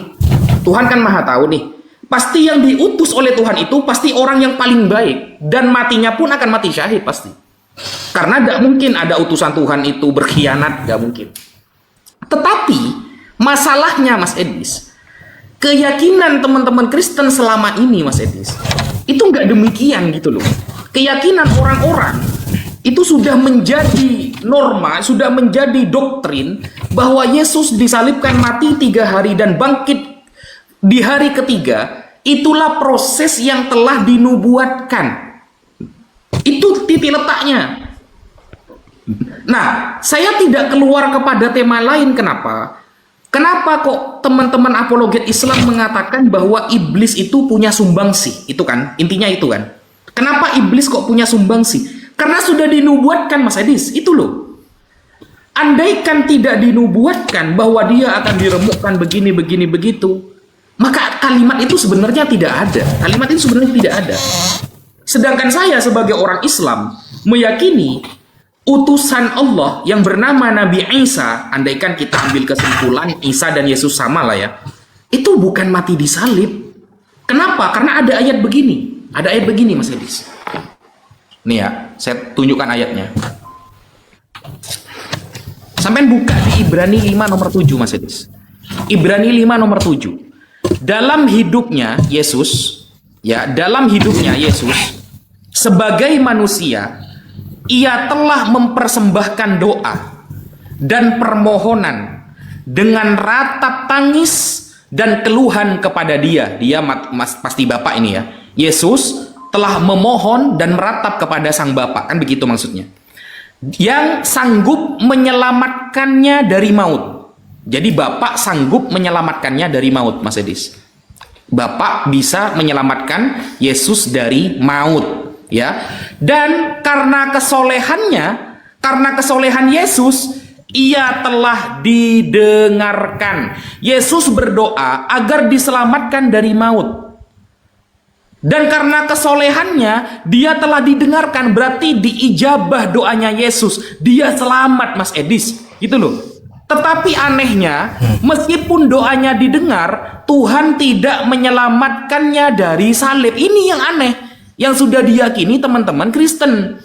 Tuhan kan maha tahu nih. Pasti yang diutus oleh Tuhan itu pasti orang yang paling baik. Dan matinya pun akan mati syahid pasti. Karena tidak mungkin ada utusan Tuhan itu berkhianat, tidak mungkin. Tetapi masalahnya Mas Edis, keyakinan teman-teman Kristen selama ini Mas Edis, itu nggak demikian gitu loh. Keyakinan orang-orang itu sudah menjadi norma, sudah menjadi doktrin bahwa Yesus disalibkan, mati 3 hari dan bangkit di hari ketiga. Itulah proses yang telah dinubuatkan. Itu titik letaknya. Nah, saya tidak keluar kepada tema lain. Kenapa? Kenapa kok teman-teman apologet Islam mengatakan bahwa iblis itu punya sumbangsi? Itu kan, intinya itu kan. Kenapa iblis kok punya sumbangsi? Karena sudah dinubuatkan Mas Edis, itu loh. Andaikan tidak dinubuatkan bahwa dia akan diremukkan begini, begitu, maka kalimat itu sebenarnya tidak ada. Kalimat itu sebenarnya tidak ada. Sedangkan saya sebagai orang Islam meyakini utusan Allah yang bernama Nabi Isa, andaikan kita ambil kesimpulan Isa dan Yesus sama lah ya, itu bukan mati disalib. Kenapa? Karena ada ayat begini. Ada ayat begini Mas Edis. Nih ya, saya tunjukkan ayatnya. Sampai buka di Ibrani 5 nomor 7 Mas Edis. Ibrani 5 nomor 7. Dalam hidupnya Yesus, ya, dalam hidupnya Yesus sebagai manusia, ia telah mempersembahkan doa dan permohonan dengan ratap tangis dan keluhan kepada Dia. Dia pasti Bapa ini ya. Yesus telah memohon dan meratap kepada Sang Bapa, kan begitu maksudnya. Yang sanggup menyelamatkannya dari maut. Jadi Bapak sanggup menyelamatkannya dari maut, Mas Edis. Bapak bisa menyelamatkan Yesus dari maut, ya. Dan karena kesolehan Yesus, ia telah didengarkan. Yesus berdoa agar diselamatkan dari maut. Dan karena kesolehannya, dia telah didengarkan, berarti diijabah doanya Yesus. Dia selamat, Mas Edis. Gitu loh. Tetapi anehnya, meskipun doanya didengar, Tuhan tidak menyelamatkannya dari salib. Ini yang aneh, yang sudah diyakini teman-teman Kristen.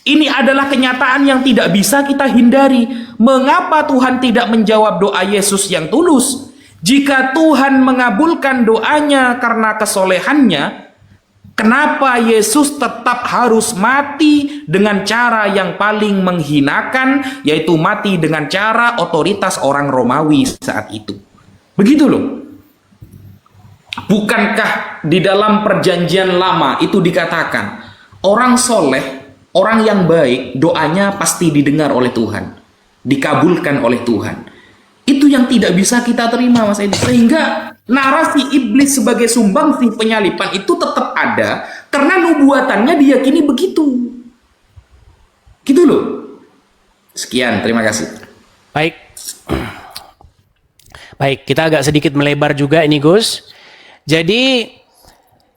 Ini adalah kenyataan yang tidak bisa kita hindari. Mengapa Tuhan tidak menjawab doa Yesus yang tulus? Jika Tuhan mengabulkan doanya karena kesolehannya, kenapa Yesus tetap harus mati dengan cara yang paling menghinakan, yaitu mati dengan cara otoritas orang Romawi saat itu? Begitu loh. Bukankah di dalam perjanjian lama itu dikatakan, orang soleh, orang yang baik, doanya pasti didengar oleh Tuhan, dikabulkan oleh Tuhan. Itu yang tidak bisa kita terima, Mas Edi. Sehingga narasi iblis sebagai sumbangsi penyalipan itu tetap ada karena nubuatannya diyakini begitu. Gitu loh. Sekian, terima kasih. Baik, kita agak sedikit melebar juga ini, Gus. Jadi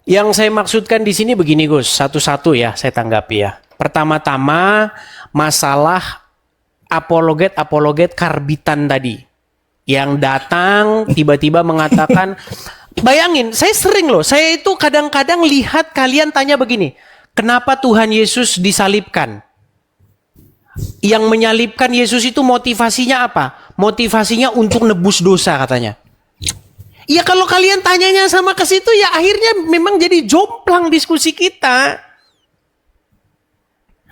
yang saya maksudkan di sini begini, Gus. Satu-satu ya saya tanggapi ya. Pertama-tama masalah apologet karbitan tadi. Yang datang tiba-tiba mengatakan, bayangin, saya sering loh, saya itu kadang-kadang lihat kalian tanya begini, kenapa Tuhan Yesus disalibkan? Yang menyalibkan Yesus itu motivasinya apa? Motivasinya untuk nebus dosa katanya. Ya kalau kalian tanyanya sama ke situ ya akhirnya memang jadi jomplang diskusi kita.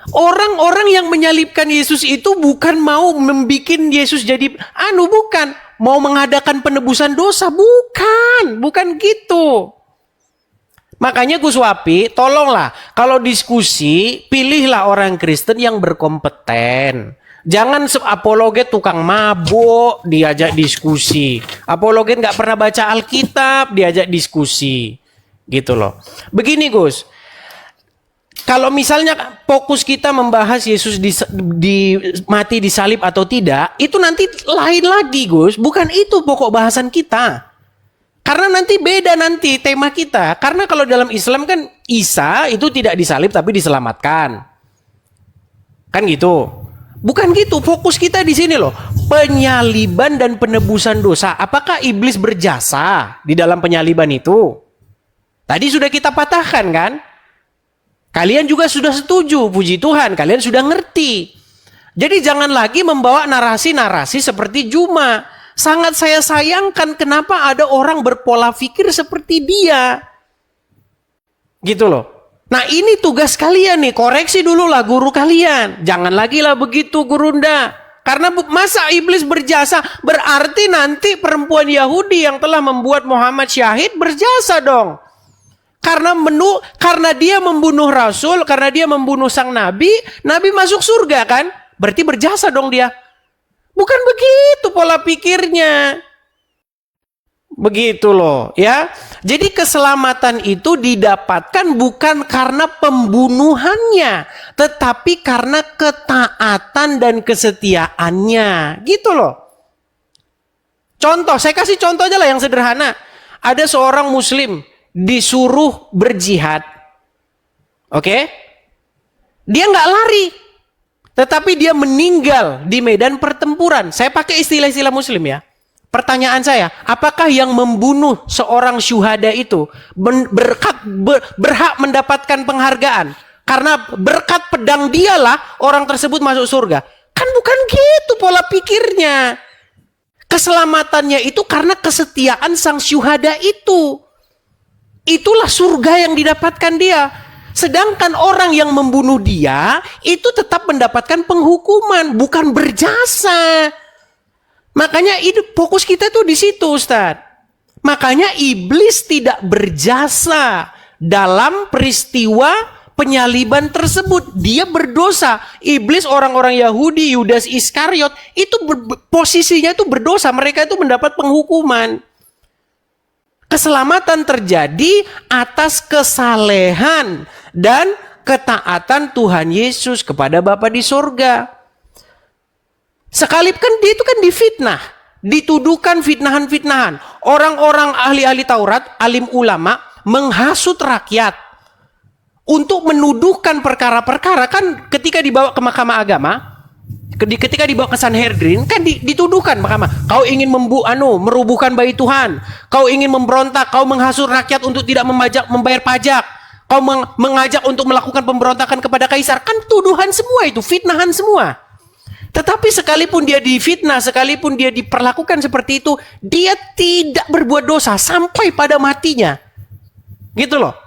Orang-orang yang menyalibkan Yesus itu bukan mau membuat Yesus jadi bukan mau mengadakan penebusan dosa, bukan gitu. Makanya Gus Wapi, tolonglah kalau diskusi pilihlah orang Kristen yang berkompeten. Jangan apologet tukang mabuk diajak diskusi. Apologet nggak pernah baca Alkitab diajak diskusi, gitu loh. Begini Gus. Kalau misalnya fokus kita membahas Yesus mati disalib atau tidak, itu nanti lain lagi, Gus. Bukan itu pokok bahasan kita. Karena nanti beda nanti tema kita. Karena kalau dalam Islam kan Isa itu tidak disalib tapi diselamatkan. Kan gitu. Bukan gitu, fokus kita di sini loh. Penyaliban dan penebusan dosa. Apakah iblis berjasa di dalam penyaliban itu? Tadi sudah kita patahkan kan? Kalian juga sudah setuju, puji Tuhan, kalian sudah ngerti. Jadi jangan lagi membawa narasi-narasi seperti Juma. Sangat saya sayangkan kenapa ada orang berpola pikir seperti dia. Gitu loh. Nah ini tugas kalian nih, koreksi dulu lah guru kalian. Jangan lagi lah begitu Gurunda. Karena masa iblis berjasa, berarti nanti perempuan Yahudi yang telah membuat Muhammad syahid berjasa dong. Karena dia membunuh Rasul, karena dia membunuh sang Nabi, Nabi masuk surga kan? Berarti berjasa dong dia. Bukan begitu pola pikirnya. Begitu loh ya. Jadi keselamatan itu didapatkan bukan karena pembunuhannya, tetapi karena ketaatan dan kesetiaannya. Gitu loh. Contoh, saya kasih contoh aja lah yang sederhana. Ada seorang muslim disuruh berjihad. Oke? Dia nggak lari. Tetapi dia meninggal di medan pertempuran. Saya pakai istilah-istilah muslim ya. Pertanyaan saya, apakah yang membunuh seorang syuhada itu berhak mendapatkan penghargaan? Karena berkat pedang dialah orang tersebut masuk surga. Kan bukan gitu pola pikirnya. Keselamatannya itu karena kesetiaan sang syuhada itu. Itulah surga yang didapatkan dia. Sedangkan orang yang membunuh dia itu tetap mendapatkan penghukuman, bukan berjasa. Makanya fokus kita tuh di situ, Ustadz. Makanya iblis tidak berjasa dalam peristiwa penyaliban tersebut. Dia berdosa. Iblis, orang-orang Yahudi, Yudas Iskariot itu posisinya itu berdosa. Mereka itu mendapat penghukuman. Keselamatan terjadi atas kesalehan dan ketaatan Tuhan Yesus kepada Bapa di sorga. Sekalipun dia itu kan difitnah, dituduhkan fitnahan-fitnahan. Orang-orang ahli-ahli Taurat, alim ulama, menghasut rakyat untuk menuduhkan perkara-perkara. Kan ketika dibawa ke mahkamah agama, ketika dibawa ke Sanhedrin, kan dituduhkan mahkamah. Kau ingin merubuhkan bait Tuhan, kau ingin memberontak, kau menghasut rakyat untuk tidak membayar pajak, kau mengajak untuk melakukan pemberontakan kepada kaisar. Kan tuduhan semua itu, fitnahan semua. Tetapi sekalipun dia difitnah, sekalipun dia diperlakukan seperti itu, dia tidak berbuat dosa sampai pada matinya. Gitu loh.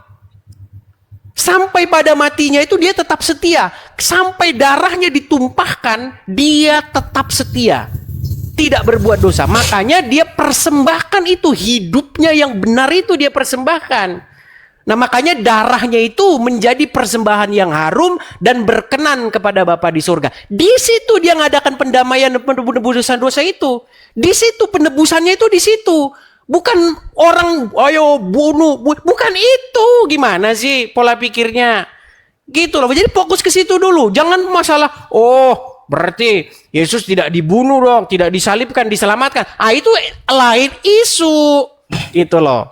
Sampai pada matinya itu dia tetap setia. Sampai darahnya ditumpahkan, dia tetap setia. Tidak berbuat dosa. Makanya dia persembahkan itu, hidupnya yang benar itu dia persembahkan. Nah makanya darahnya itu menjadi persembahan yang harum dan berkenan kepada Bapa di surga. Di situ dia mengadakan pendamaian dan penebusan dosa itu. Di situ penebusannya itu di situ. Bukan orang ayo bunuh, bukan itu. Gimana sih pola pikirnya? Gitu loh. Jadi fokus ke situ dulu. Jangan masalah berarti Yesus tidak dibunuh dong, tidak disalibkan, diselamatkan. Itu lain isu. Gitu loh.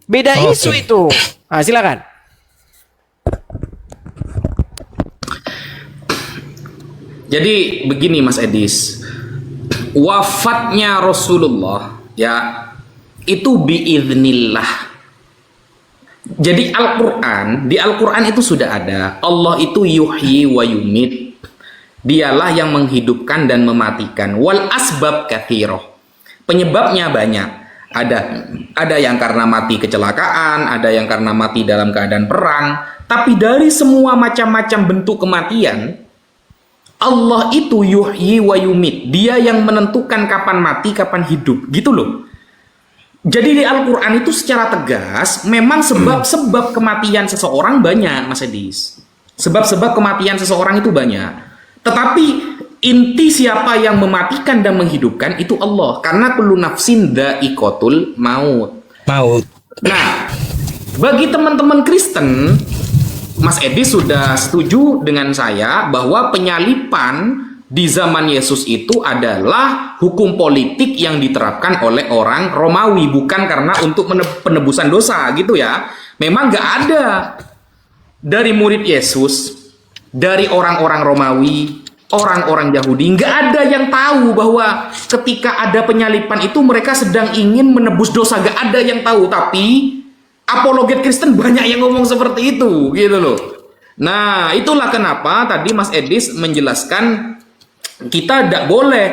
Beda isu itu. Nah, silakan. Jadi begini Mas Edis, wafatnya Rasulullah ya itu biiznillah. Jadi di Al-Quran itu sudah ada, Allah itu yuhyi wa yumit. Dialah yang menghidupkan dan mematikan. Wal asbab katsiroh. Penyebabnya banyak. Ada yang karena mati kecelakaan, ada yang karena mati dalam keadaan perang. Tapi dari semua macam-macam bentuk kematian, Allah itu yuhyi wa yumit. Dia yang menentukan kapan mati, kapan hidup. Gitu loh. Jadi di Al-Quran itu secara tegas, memang sebab-sebab kematian seseorang banyak, Mas Edis. Sebab-sebab kematian seseorang itu banyak. Tetapi inti siapa yang mematikan dan menghidupkan itu Allah. Karena kullu nafsin dha'iqatul maut. Nah, bagi teman-teman Kristen, Mas Edis sudah setuju dengan saya bahwa penyalipan di zaman Yesus itu adalah hukum politik yang diterapkan oleh orang Romawi, bukan karena untuk penebusan dosa gitu ya. Memang nggak ada dari murid Yesus, dari orang-orang Romawi, orang-orang Yahudi nggak ada yang tahu bahwa ketika ada penyalipan itu mereka sedang ingin menebus dosa, nggak ada yang tahu. Tapi apologet Kristen banyak yang ngomong seperti itu, gitu loh. Nah, itulah kenapa tadi Mas Edis menjelaskan kita tidak boleh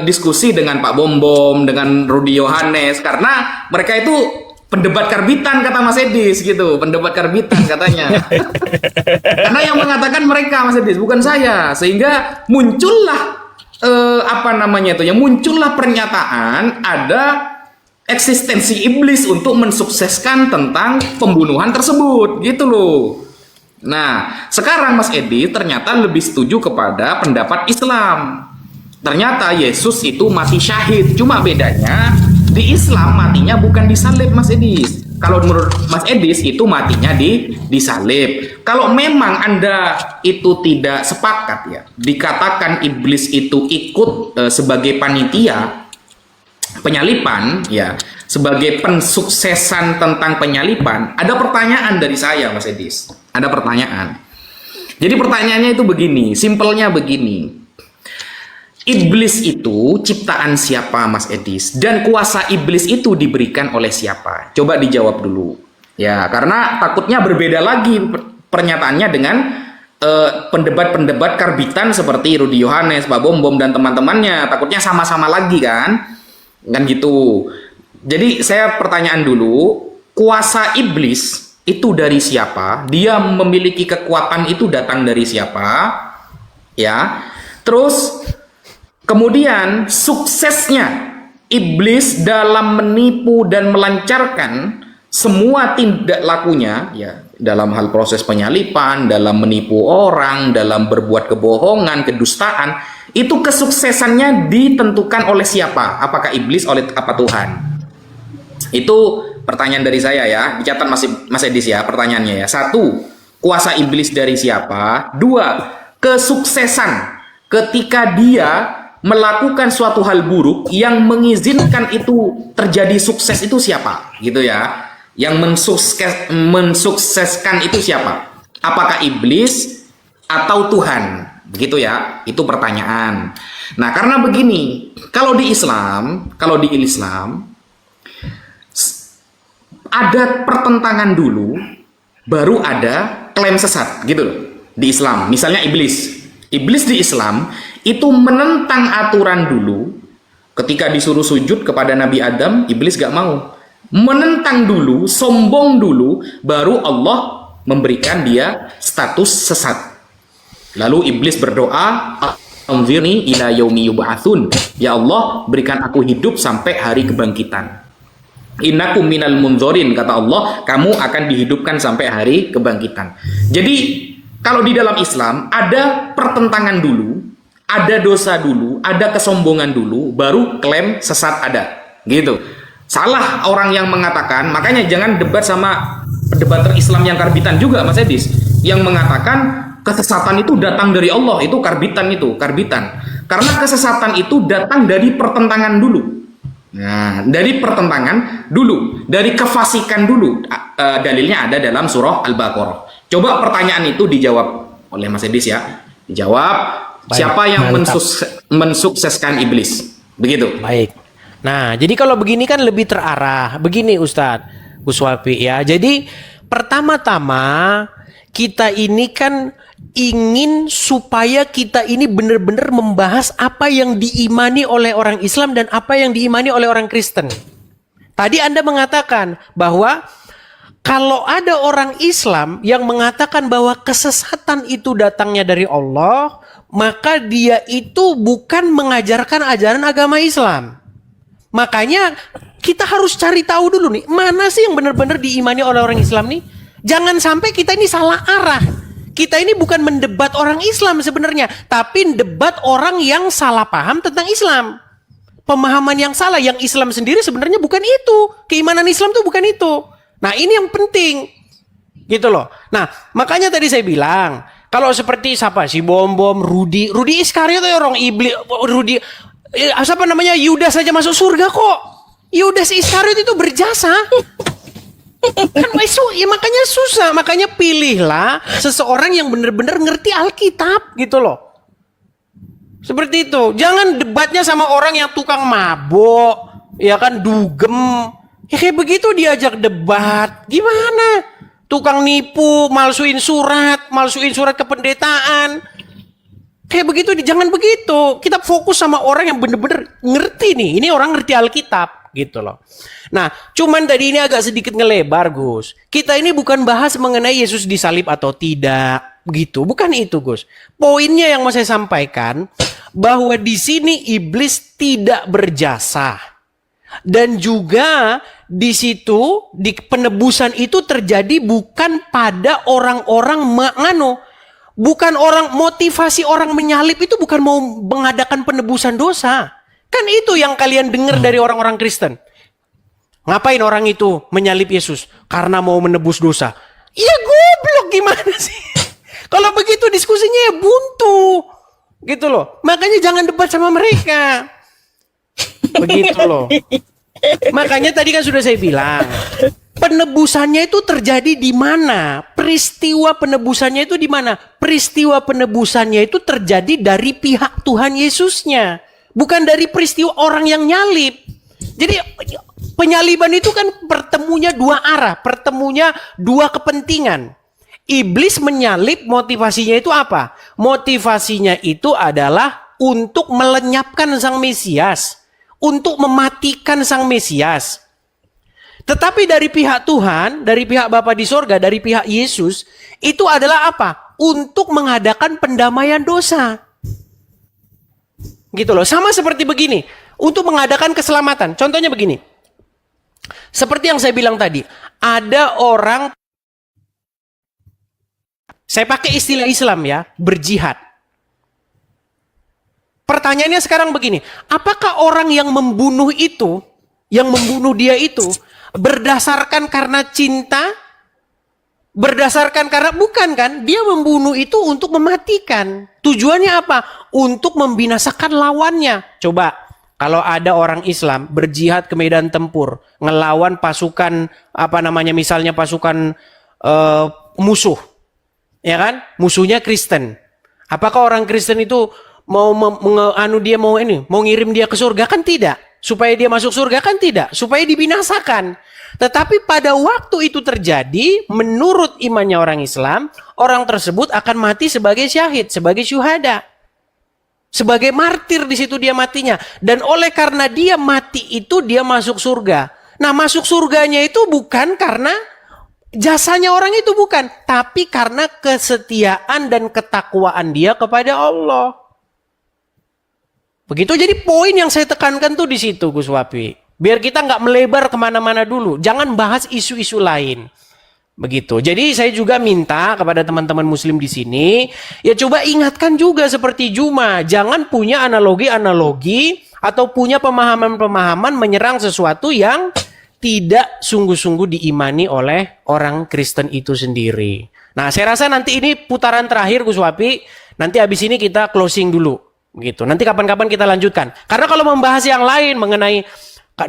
diskusi dengan Pak Bom Bom, dengan Rudi Yohanes, karena mereka itu pendebat karbitan, kata Mas Edis gitu, pendebat karbitan katanya. Karena yang mengatakan mereka, Mas Edis, bukan saya. Sehingga muncullah muncullah pernyataan ada eksistensi iblis untuk mensukseskan tentang pembunuhan tersebut, gitu loh. Nah, sekarang Mas Edi ternyata lebih setuju kepada pendapat Islam. Ternyata Yesus itu mati syahid. Cuma bedanya di Islam matinya bukan disalib, Mas Edis. Kalau menurut Mas Edis itu matinya disalib. Kalau memang Anda itu tidak sepakat ya, dikatakan iblis itu ikut sebagai panitia penyalipan ya, sebagai pensuksesan tentang penyalipan, ada pertanyaan dari saya, Mas Edis. Ada pertanyaan. Jadi pertanyaannya itu begini, simpelnya begini. Iblis itu ciptaan siapa, Mas Edis? Dan kuasa iblis itu diberikan oleh siapa? Coba dijawab dulu. Ya, karena takutnya berbeda lagi pernyataannya dengan pendebat-pendebat karbitan seperti Rudi Yohanes, Pak Bom Bom dan teman-temannya. Takutnya sama-sama lagi kan gitu. Jadi saya pertanyaan dulu, kuasa iblis itu dari siapa? Dia memiliki kekuatan itu datang dari siapa? Ya. Terus kemudian suksesnya iblis dalam menipu dan melancarkan semua tindak lakunya ya, dalam hal proses penyalipan, dalam menipu orang, dalam berbuat kebohongan, kedustaan, itu kesuksesannya ditentukan oleh siapa? Apakah iblis oleh apa Tuhan? Itu pertanyaan dari saya ya. Dicatat Mas Edis ya pertanyaannya ya. 1, kuasa iblis dari siapa? 2, kesuksesan ketika dia melakukan suatu hal buruk yang mengizinkan itu terjadi sukses itu siapa? Gitu ya. Yang mensukseskan itu siapa? Apakah iblis atau Tuhan? Begitu ya. Itu pertanyaan. Nah, karena begini, kalau di Islam ada pertentangan dulu, baru ada klaim sesat, gitu loh. Di Islam, misalnya iblis di Islam itu menentang aturan dulu. Ketika disuruh sujud kepada Nabi Adam, iblis gak mau. Menentang dulu, sombong dulu, baru Allah memberikan dia status sesat. Lalu iblis berdoa, "Anzirni ila yaumi yub'atsun." Ya Allah, berikan aku hidup sampai hari kebangkitan. "Innakum minal munzorin," kata Allah, kamu akan dihidupkan sampai hari kebangkitan. Jadi kalau di dalam Islam ada pertentangan dulu, ada dosa dulu, ada kesombongan dulu, baru klaim sesat ada. Gitu. Salah orang yang mengatakan, makanya jangan debat sama debater Islam yang karbitan juga, Mas Edis, yang mengatakan kesesatan itu datang dari Allah, itu karbitan. Karena kesesatan itu datang dari pertentangan dulu. Nah, dari pertentangan dulu, dari kefasikan dulu. Dalilnya ada dalam surah Al-Baqarah. Coba pertanyaan itu dijawab oleh Mas Edis ya. Dijawab. Baik, siapa yang mensukseskan iblis? Begitu. Baik. Nah, jadi kalau begini kan lebih terarah. Begini Ustadz Guswafi ya. Jadi pertama-tama kita ini kan ingin supaya kita ini benar-benar membahas apa yang diimani oleh orang Islam dan apa yang diimani oleh orang Kristen. Tadi Anda mengatakan bahwa kalau ada orang Islam yang mengatakan bahwa kesesatan itu datangnya dari Allah, maka dia itu bukan mengajarkan ajaran agama Islam. Makanya kita harus cari tahu dulu nih, mana sih yang benar-benar diimani oleh orang Islam nih? Jangan sampai kita ini salah arah. Kita ini bukan mendebat orang Islam sebenarnya, tapi debat orang yang salah paham tentang Islam. Pemahaman yang salah, yang Islam sendiri sebenarnya bukan itu. Keimanan Islam itu bukan itu. Nah, ini yang penting. Gitu loh. Nah, makanya tadi saya bilang, kalau seperti siapa sih Bom Bom, Rudi Iskariot itu orang iblis, siapa namanya, Yudas saja masuk surga kok. Yudas Iskariot itu berjasa. Kan ya makanya susah, makanya pilihlah seseorang yang benar-benar ngerti Alkitab gitu loh. Seperti itu. Jangan debatnya sama orang yang tukang mabok, ya kan, dugem. Ya kayak begitu diajak debat. Gimana? Tukang nipu, malsuin surat kependetaan. Kayak begitu, jangan begitu. Kita fokus sama orang yang bener-bener ngerti nih. Ini orang ngerti Alkitab gitu loh. Nah, cuman tadi ini agak sedikit ngelebar, Gus. Kita ini bukan bahas mengenai Yesus disalib atau tidak, gitu. Bukan itu, Gus. Poinnya yang mau saya sampaikan bahwa di sini iblis tidak berjasa. Dan juga di situ di penebusan itu terjadi bukan pada orang-orang bukan orang, motivasi orang menyalib itu bukan mau mengadakan penebusan dosa. Kan itu yang kalian dengar dari orang-orang Kristen. Ngapain orang itu menyalib Yesus? Karena mau menebus dosa. Ya goblok, gimana sih? Kalau begitu diskusinya ya buntu. Gitu loh. Makanya jangan debat sama mereka. Begitu loh. Makanya tadi kan sudah saya bilang, penebusannya itu terjadi di mana? Peristiwa penebusannya itu di mana? Peristiwa penebusannya itu terjadi dari pihak Tuhan Yesusnya, bukan dari peristiwa orang yang nyalib. Jadi penyaliban itu kan pertemunya dua arah, pertemunya dua kepentingan. Iblis menyalib, motivasinya itu apa? Motivasinya itu adalah untuk melenyapkan Sang Mesias, untuk mematikan Sang Mesias. Tetapi dari pihak Tuhan, dari pihak Bapa di sorga, dari pihak Yesus, itu adalah apa? Untuk mengadakan pendamaian dosa. Gitu loh. Sama seperti begini. Untuk mengadakan keselamatan. Contohnya begini. Seperti yang saya bilang tadi. Ada orang, saya pakai istilah Islam ya, berjihad. Pertanyaannya sekarang begini. Apakah orang yang membunuh itu, yang membunuh dia itu, berdasarkan karena cinta, berdasarkan karena, bukan kan? Dia membunuh itu untuk mematikan. Tujuannya apa? Untuk membinasakan lawannya. Coba, kalau ada orang Islam berjihad ke medan tempur, ngelawan pasukan, misalnya pasukan musuh, ya kan? Musuhnya Kristen. Apakah orang Kristen itu mau ngirim dia ke surga? Kan tidak. Supaya dia masuk surga? Kan tidak. Supaya dibinasakan. Tetapi pada waktu itu terjadi, menurut imannya orang Islam, orang tersebut akan mati sebagai syahid, sebagai syuhada, sebagai martir. Di situ dia matinya. Dan oleh karena dia mati itu, dia masuk surga. Nah, masuk surganya itu bukan karena jasanya orang itu, bukan, tapi karena kesetiaan dan ketakwaan dia kepada Allah. Begitu. Jadi poin yang saya tekankan tuh di situ, Gus Wapi. Biar kita nggak melebar kemana-mana dulu. Jangan bahas isu-isu lain. Begitu. Jadi saya juga minta kepada teman-teman muslim di sini, ya coba ingatkan juga seperti Juma. Jangan punya analogi-analogi atau punya pemahaman-pemahaman menyerang sesuatu yang tidak sungguh-sungguh diimani oleh orang Kristen itu sendiri. Nah, saya rasa nanti ini putaran terakhir, Gus Wapi. Nanti habis ini kita closing dulu. Gitu. Nanti kapan-kapan kita lanjutkan. Karena kalau membahas yang lain mengenai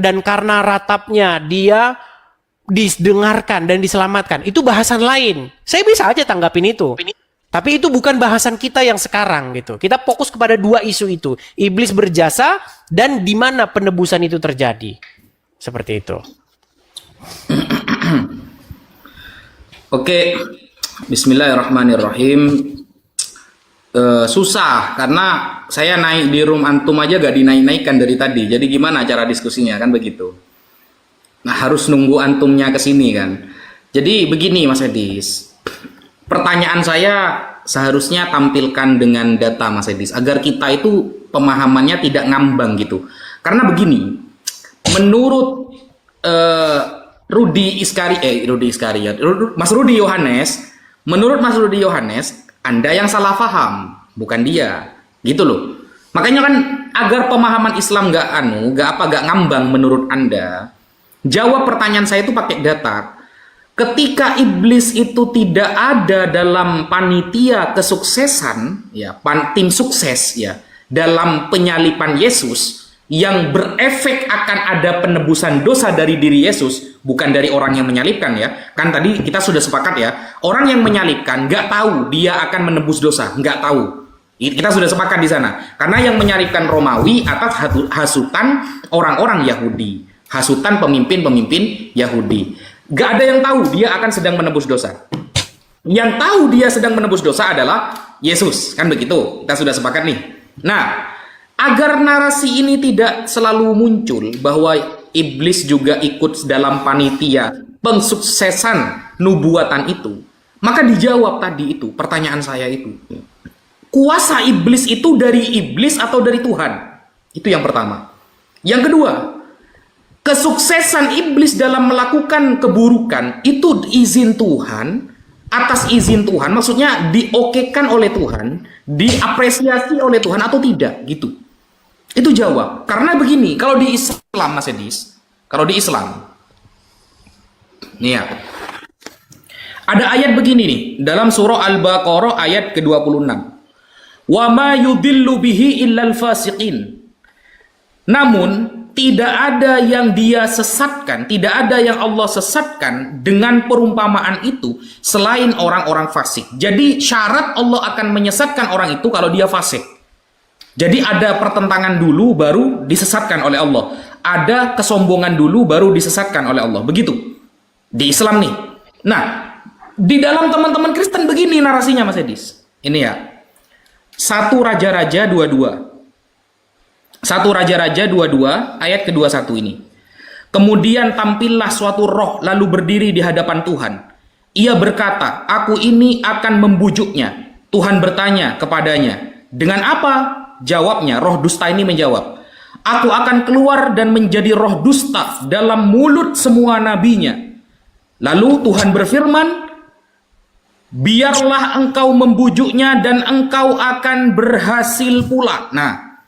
dan karena ratapnya dia didengarkan dan diselamatkan, itu bahasan lain. Saya bisa aja tanggapin itu. Tapi itu bukan bahasan kita yang sekarang gitu. Kita fokus kepada dua isu itu. Iblis berjasa dan di mana penebusan itu terjadi. Seperti itu. Oke. Bismillahirrahmanirrahim. Susah karena saya naik di room antum aja gak dinaik-naikkan dari tadi. Jadi gimana cara diskusinya, kan begitu. Nah, harus nunggu antumnya ke sini kan. Jadi begini Mas Edis. Pertanyaan saya seharusnya tampilkan dengan data Mas Edis agar kita itu pemahamannya tidak ngambang gitu. Karena begini, menurut Mas Rudi Yohanes, menurut Mas Rudi Yohanes, Anda yang salah paham, bukan dia, gitu loh. Makanya kan agar pemahaman Islam gak ngambang menurut Anda, jawab pertanyaan saya itu pakai data. Ketika iblis itu tidak ada dalam panitia kesuksesan, ya, tim sukses ya, dalam penyalipan Yesus, yang berefek akan ada penebusan dosa dari diri Yesus, bukan dari orang yang menyalibkan ya. Kan tadi kita sudah sepakat ya, orang yang menyalibkan nggak tahu dia akan menebus dosa, nggak tahu. Kita sudah sepakat di sana. Karena yang menyalibkan Romawi atas hasutan orang-orang Yahudi, hasutan pemimpin-pemimpin Yahudi. Gak ada yang tahu dia akan sedang menebus dosa. Yang tahu dia sedang menebus dosa adalah Yesus, kan begitu? Kita sudah sepakat nih. Nah, agar narasi ini tidak selalu muncul bahwa iblis juga ikut dalam panitia pensuksesan nubuatan itu, maka dijawab tadi itu pertanyaan saya itu. Kuasa iblis itu dari iblis atau dari Tuhan? Itu yang pertama. Yang kedua, kesuksesan iblis dalam melakukan keburukan itu izin Tuhan, atas izin Tuhan, maksudnya diokekan oleh Tuhan, diapresiasi oleh Tuhan atau tidak, gitu. Itu jawab. Karena begini, kalau di Islam, Mas Edis, kalau di Islam, nih ya, ada ayat begini nih, dalam surah Al-Baqarah ayat ke-26. Wa ma yudillu bihi illal fasiqin. Namun tidak ada yang dia sesatkan, tidak ada yang Allah sesatkan dengan perumpamaan itu selain orang-orang fasik. Jadi syarat Allah akan menyesatkan orang itu kalau dia fasik. Jadi ada pertentangan dulu baru disesatkan oleh Allah. Ada kesombongan dulu baru disesatkan oleh Allah. Begitu. Di Islam nih. Nah, di dalam teman-teman Kristen begini narasinya Mas Edis. Ini ya. 1 Raja-Raja 22. 1 Raja-Raja 22 ayat ke-21 ini. Kemudian tampillah suatu roh lalu berdiri di hadapan Tuhan. Ia berkata, aku ini akan membujuknya. Tuhan bertanya kepadanya, dengan apa? Jawabnya, roh dusta ini menjawab, aku akan keluar dan menjadi roh dusta dalam mulut semua nabinya. Lalu Tuhan berfirman, biarlah engkau membujuknya dan engkau akan berhasil pula. Nah,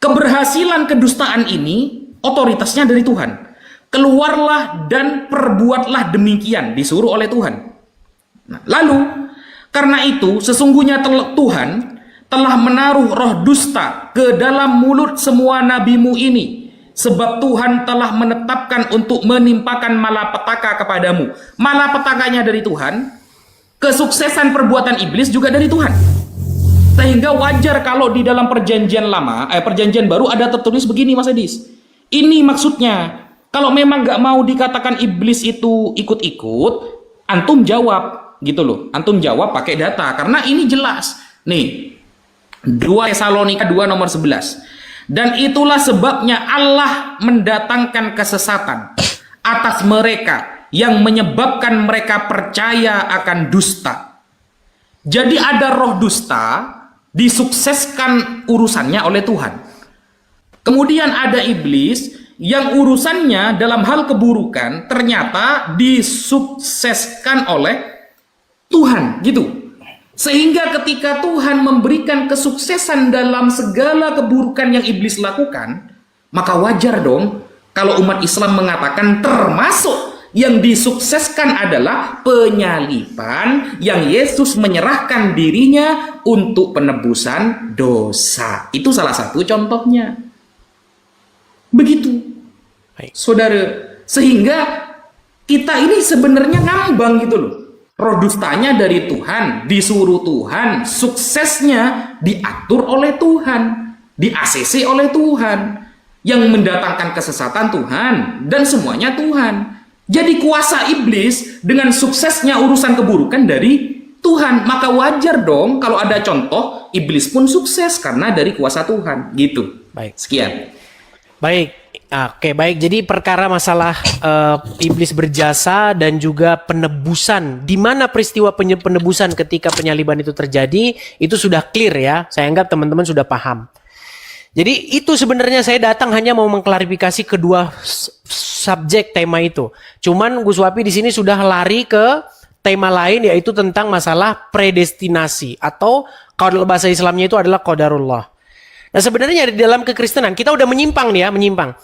keberhasilan kedustaan ini otoritasnya dari Tuhan. Keluarlah dan perbuatlah demikian, disuruh oleh Tuhan. Nah, lalu karena itu sesungguhnya Tuhan telah menaruh roh dusta ke dalam mulut semua nabimu ini, sebab Tuhan telah menetapkan untuk menimpakan malapetaka kepadamu. Malapetakanya dari Tuhan, kesuksesan perbuatan iblis juga dari Tuhan. Sehingga wajar kalau di dalam perjanjian lama, perjanjian baru ada tertulis begini Mas Edis. Ini maksudnya, kalau memang nggak mau dikatakan iblis itu ikut-ikut, antum jawab gitu loh. Antum jawab pakai data karena ini jelas. Nih, 2 Tesalonika 2 nomor 11. Dan itulah sebabnya Allah mendatangkan kesesatan atas mereka yang menyebabkan mereka percaya akan dusta. Jadi ada roh dusta disukseskan urusannya oleh Tuhan. Kemudian ada iblis yang urusannya dalam hal keburukan ternyata disukseskan oleh Tuhan, gitu. Sehingga ketika Tuhan memberikan kesuksesan dalam segala keburukan yang iblis lakukan, maka wajar dong kalau umat Islam mengatakan termasuk yang disukseskan adalah penyaliban yang Yesus menyerahkan dirinya untuk penebusan dosa. Itu salah satu contohnya. Begitu. Saudara, sehingga kita ini sebenarnya ngambang gitu loh. Roh dustanya dari Tuhan, disuruh Tuhan, suksesnya diatur oleh Tuhan, di-ACC oleh Tuhan, yang mendatangkan kesesatan Tuhan, dan semuanya Tuhan. Jadi kuasa iblis dengan suksesnya urusan keburukan dari Tuhan. Maka wajar dong kalau ada contoh, iblis pun sukses karena dari kuasa Tuhan. Gitu. Baik. Sekian. Baik. Oke, baik. Jadi perkara masalah iblis berjasa dan juga penebusan. Di mana peristiwa penebusan ketika penyaliban itu terjadi, itu sudah clear ya. Saya anggap teman-teman sudah paham. Jadi itu sebenarnya saya datang hanya mau mengklarifikasi kedua subjek tema itu. Cuman Gus Wapi di sini sudah lari ke tema lain, yaitu tentang masalah predestinasi, atau kalau bahasa Islamnya itu adalah qadarullah. Nah sebenarnya di dalam kekristenan kita udah menyimpang nih ya, menyimpang.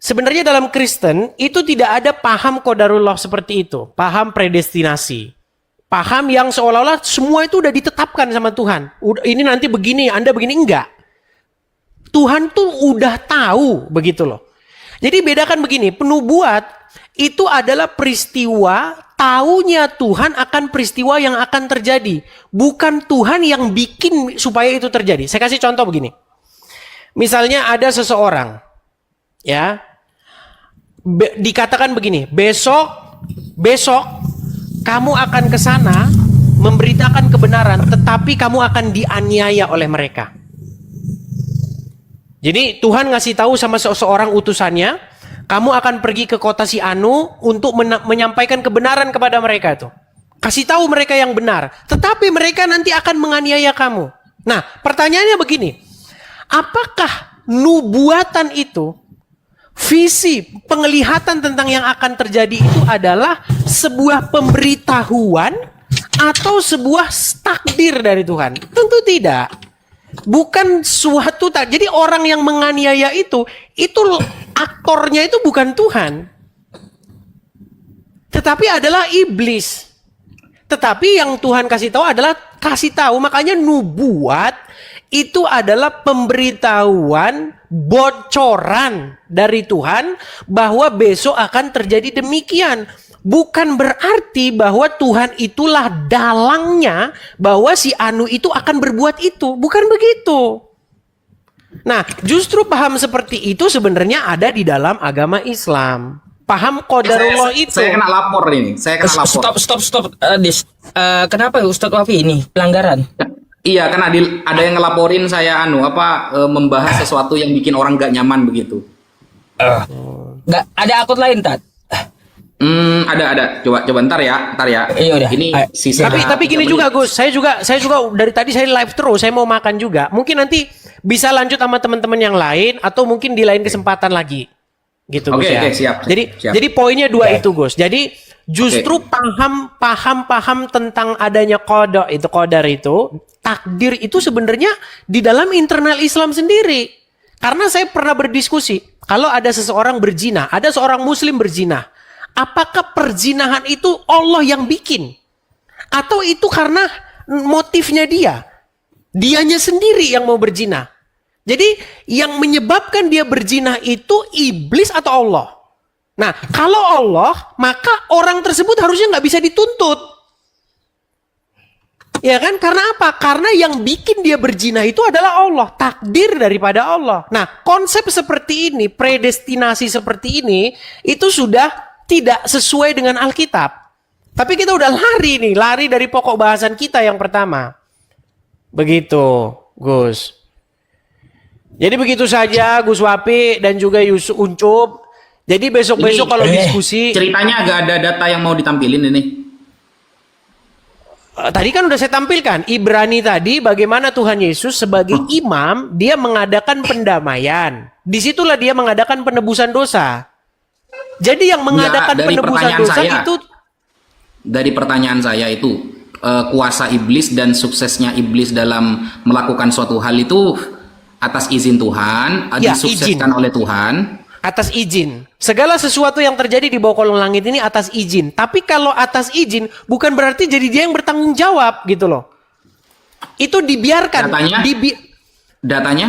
Sebenarnya dalam Kristen itu tidak ada paham qadarullah seperti itu, paham predestinasi. Paham yang seolah-olah semua itu udah ditetapkan sama Tuhan. Ini nanti begini, Anda begini, enggak. Tuhan tuh udah tahu begitu loh. Jadi bedakan begini, penubuat itu adalah peristiwa taunya Tuhan akan peristiwa yang akan terjadi. Bukan Tuhan yang bikin supaya itu terjadi. Saya kasih contoh begini. Misalnya ada seseorang, ya, dikatakan begini, besok kamu akan ke sana memberitakan kebenaran, tetapi kamu akan dianiaya oleh mereka. Jadi Tuhan ngasih tahu sama seseorang utusannya, kamu akan pergi ke kota si Anu untuk menyampaikan kebenaran kepada mereka tuh. Kasih tahu mereka yang benar, tetapi mereka nanti akan menganiaya kamu. Nah, pertanyaannya begini, apakah nubuatan itu, visi, penglihatan tentang yang akan terjadi itu adalah sebuah pemberitahuan atau sebuah takdir dari Tuhan? Tentu tidak. Bukan suatu tak. Jadi orang yang menganiaya itu aktornya itu bukan Tuhan, tetapi adalah iblis. Tetapi yang Tuhan kasih tahu adalah kasih tahu. Makanya nubuat itu adalah pemberitahuan, bocoran dari Tuhan bahwa besok akan terjadi demikian. Bukan berarti bahwa Tuhan itulah dalangnya bahwa si Anu itu akan berbuat itu. Bukan begitu. Nah, justru paham seperti itu sebenarnya ada di dalam agama Islam. Paham qadarullah itu. Saya kena lapor ini. Saya kena lapor. Stop. Kenapa Ustadz Wafi ini pelanggaran? Iya, kan ada yang ngelaporin saya membahas sesuatu yang bikin orang gak nyaman begitu. Nggak ada akun lain, Tat? Ada. Coba ntar ya. Iya udah. Ini sisa. Tapi gini juga Gus, saya juga dari tadi saya live terus, saya mau makan juga. Mungkin nanti bisa lanjut sama teman-teman yang lain atau mungkin di lain kesempatan lagi. Gitu Gus ya. Oke, siap. Jadi poinnya dua itu Gus. Jadi justru paham tentang adanya qada itu, takdir itu sebenarnya di dalam internal Islam sendiri. Karena saya pernah berdiskusi, kalau ada seseorang berzina, ada seorang muslim berzina, apakah perzinahan itu Allah yang bikin? Atau itu karena motifnya dia? Dianya sendiri yang mau berzina. Jadi yang menyebabkan dia berzina itu iblis atau Allah? Nah, kalau Allah, maka orang tersebut harusnya nggak bisa dituntut. Ya kan? Karena apa? Karena yang bikin dia berzina itu adalah Allah. Takdir daripada Allah. Nah, konsep seperti ini, predestinasi seperti ini, itu sudah tidak sesuai dengan Alkitab. Tapi kita udah lari dari pokok bahasan kita yang pertama. Begitu, Gus. Jadi begitu saja Gus Wapi dan juga Yusuf Uncup. Jadi besok-besok kalau diskusi. Ceritanya agak ada data yang mau ditampilin ini. Tadi kan udah saya tampilkan. Ibrani tadi bagaimana Tuhan Yesus sebagai imam. Dia mengadakan pendamaian. Disitulah dia mengadakan penebusan dosa. Jadi yang mengadakan penebusan dosa itu. Dari pertanyaan saya itu. Kuasa iblis dan suksesnya iblis dalam melakukan suatu hal itu atas izin Tuhan, disukseskan oleh Tuhan. Atas izin. Segala sesuatu yang terjadi di bawah kolong langit ini atas izin. Tapi kalau atas izin bukan berarti jadi dia yang bertanggung jawab gitu loh. Itu dibiarkan. Datanya?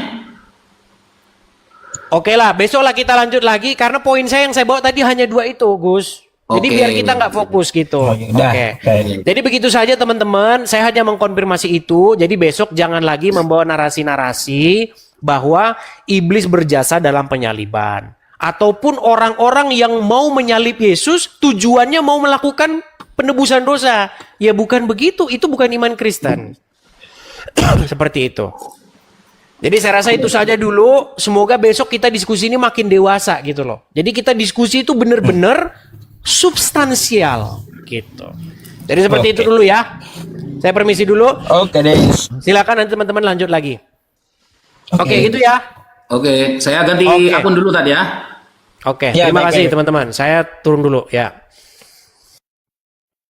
Oke lah, besok lah kita lanjut lagi. Karena poin saya yang saya bawa tadi hanya dua itu, Gus. Jadi biar kita nggak fokus gitu. Oke. Jadi begitu saja teman-teman. Saya hanya mengkonfirmasi itu. Jadi besok jangan lagi membawa narasi-narasi bahwa iblis berjasa dalam penyaliban. Ataupun orang-orang yang mau menyalib Yesus tujuannya mau melakukan penebusan dosa. Ya bukan begitu. Itu bukan iman Kristen. Seperti itu. Jadi saya rasa itu saja dulu. Semoga besok kita diskusi ini makin dewasa gitu loh. Jadi kita diskusi itu benar-benar substansial gitu. Jadi seperti itu dulu ya. Saya permisi dulu. Oke deh. Silakan nanti teman-teman lanjut lagi. Oke, gitu ya. Oke, saya ganti akun dulu tadi ya. Oke, terima kasih teman-teman. Saya turun dulu ya.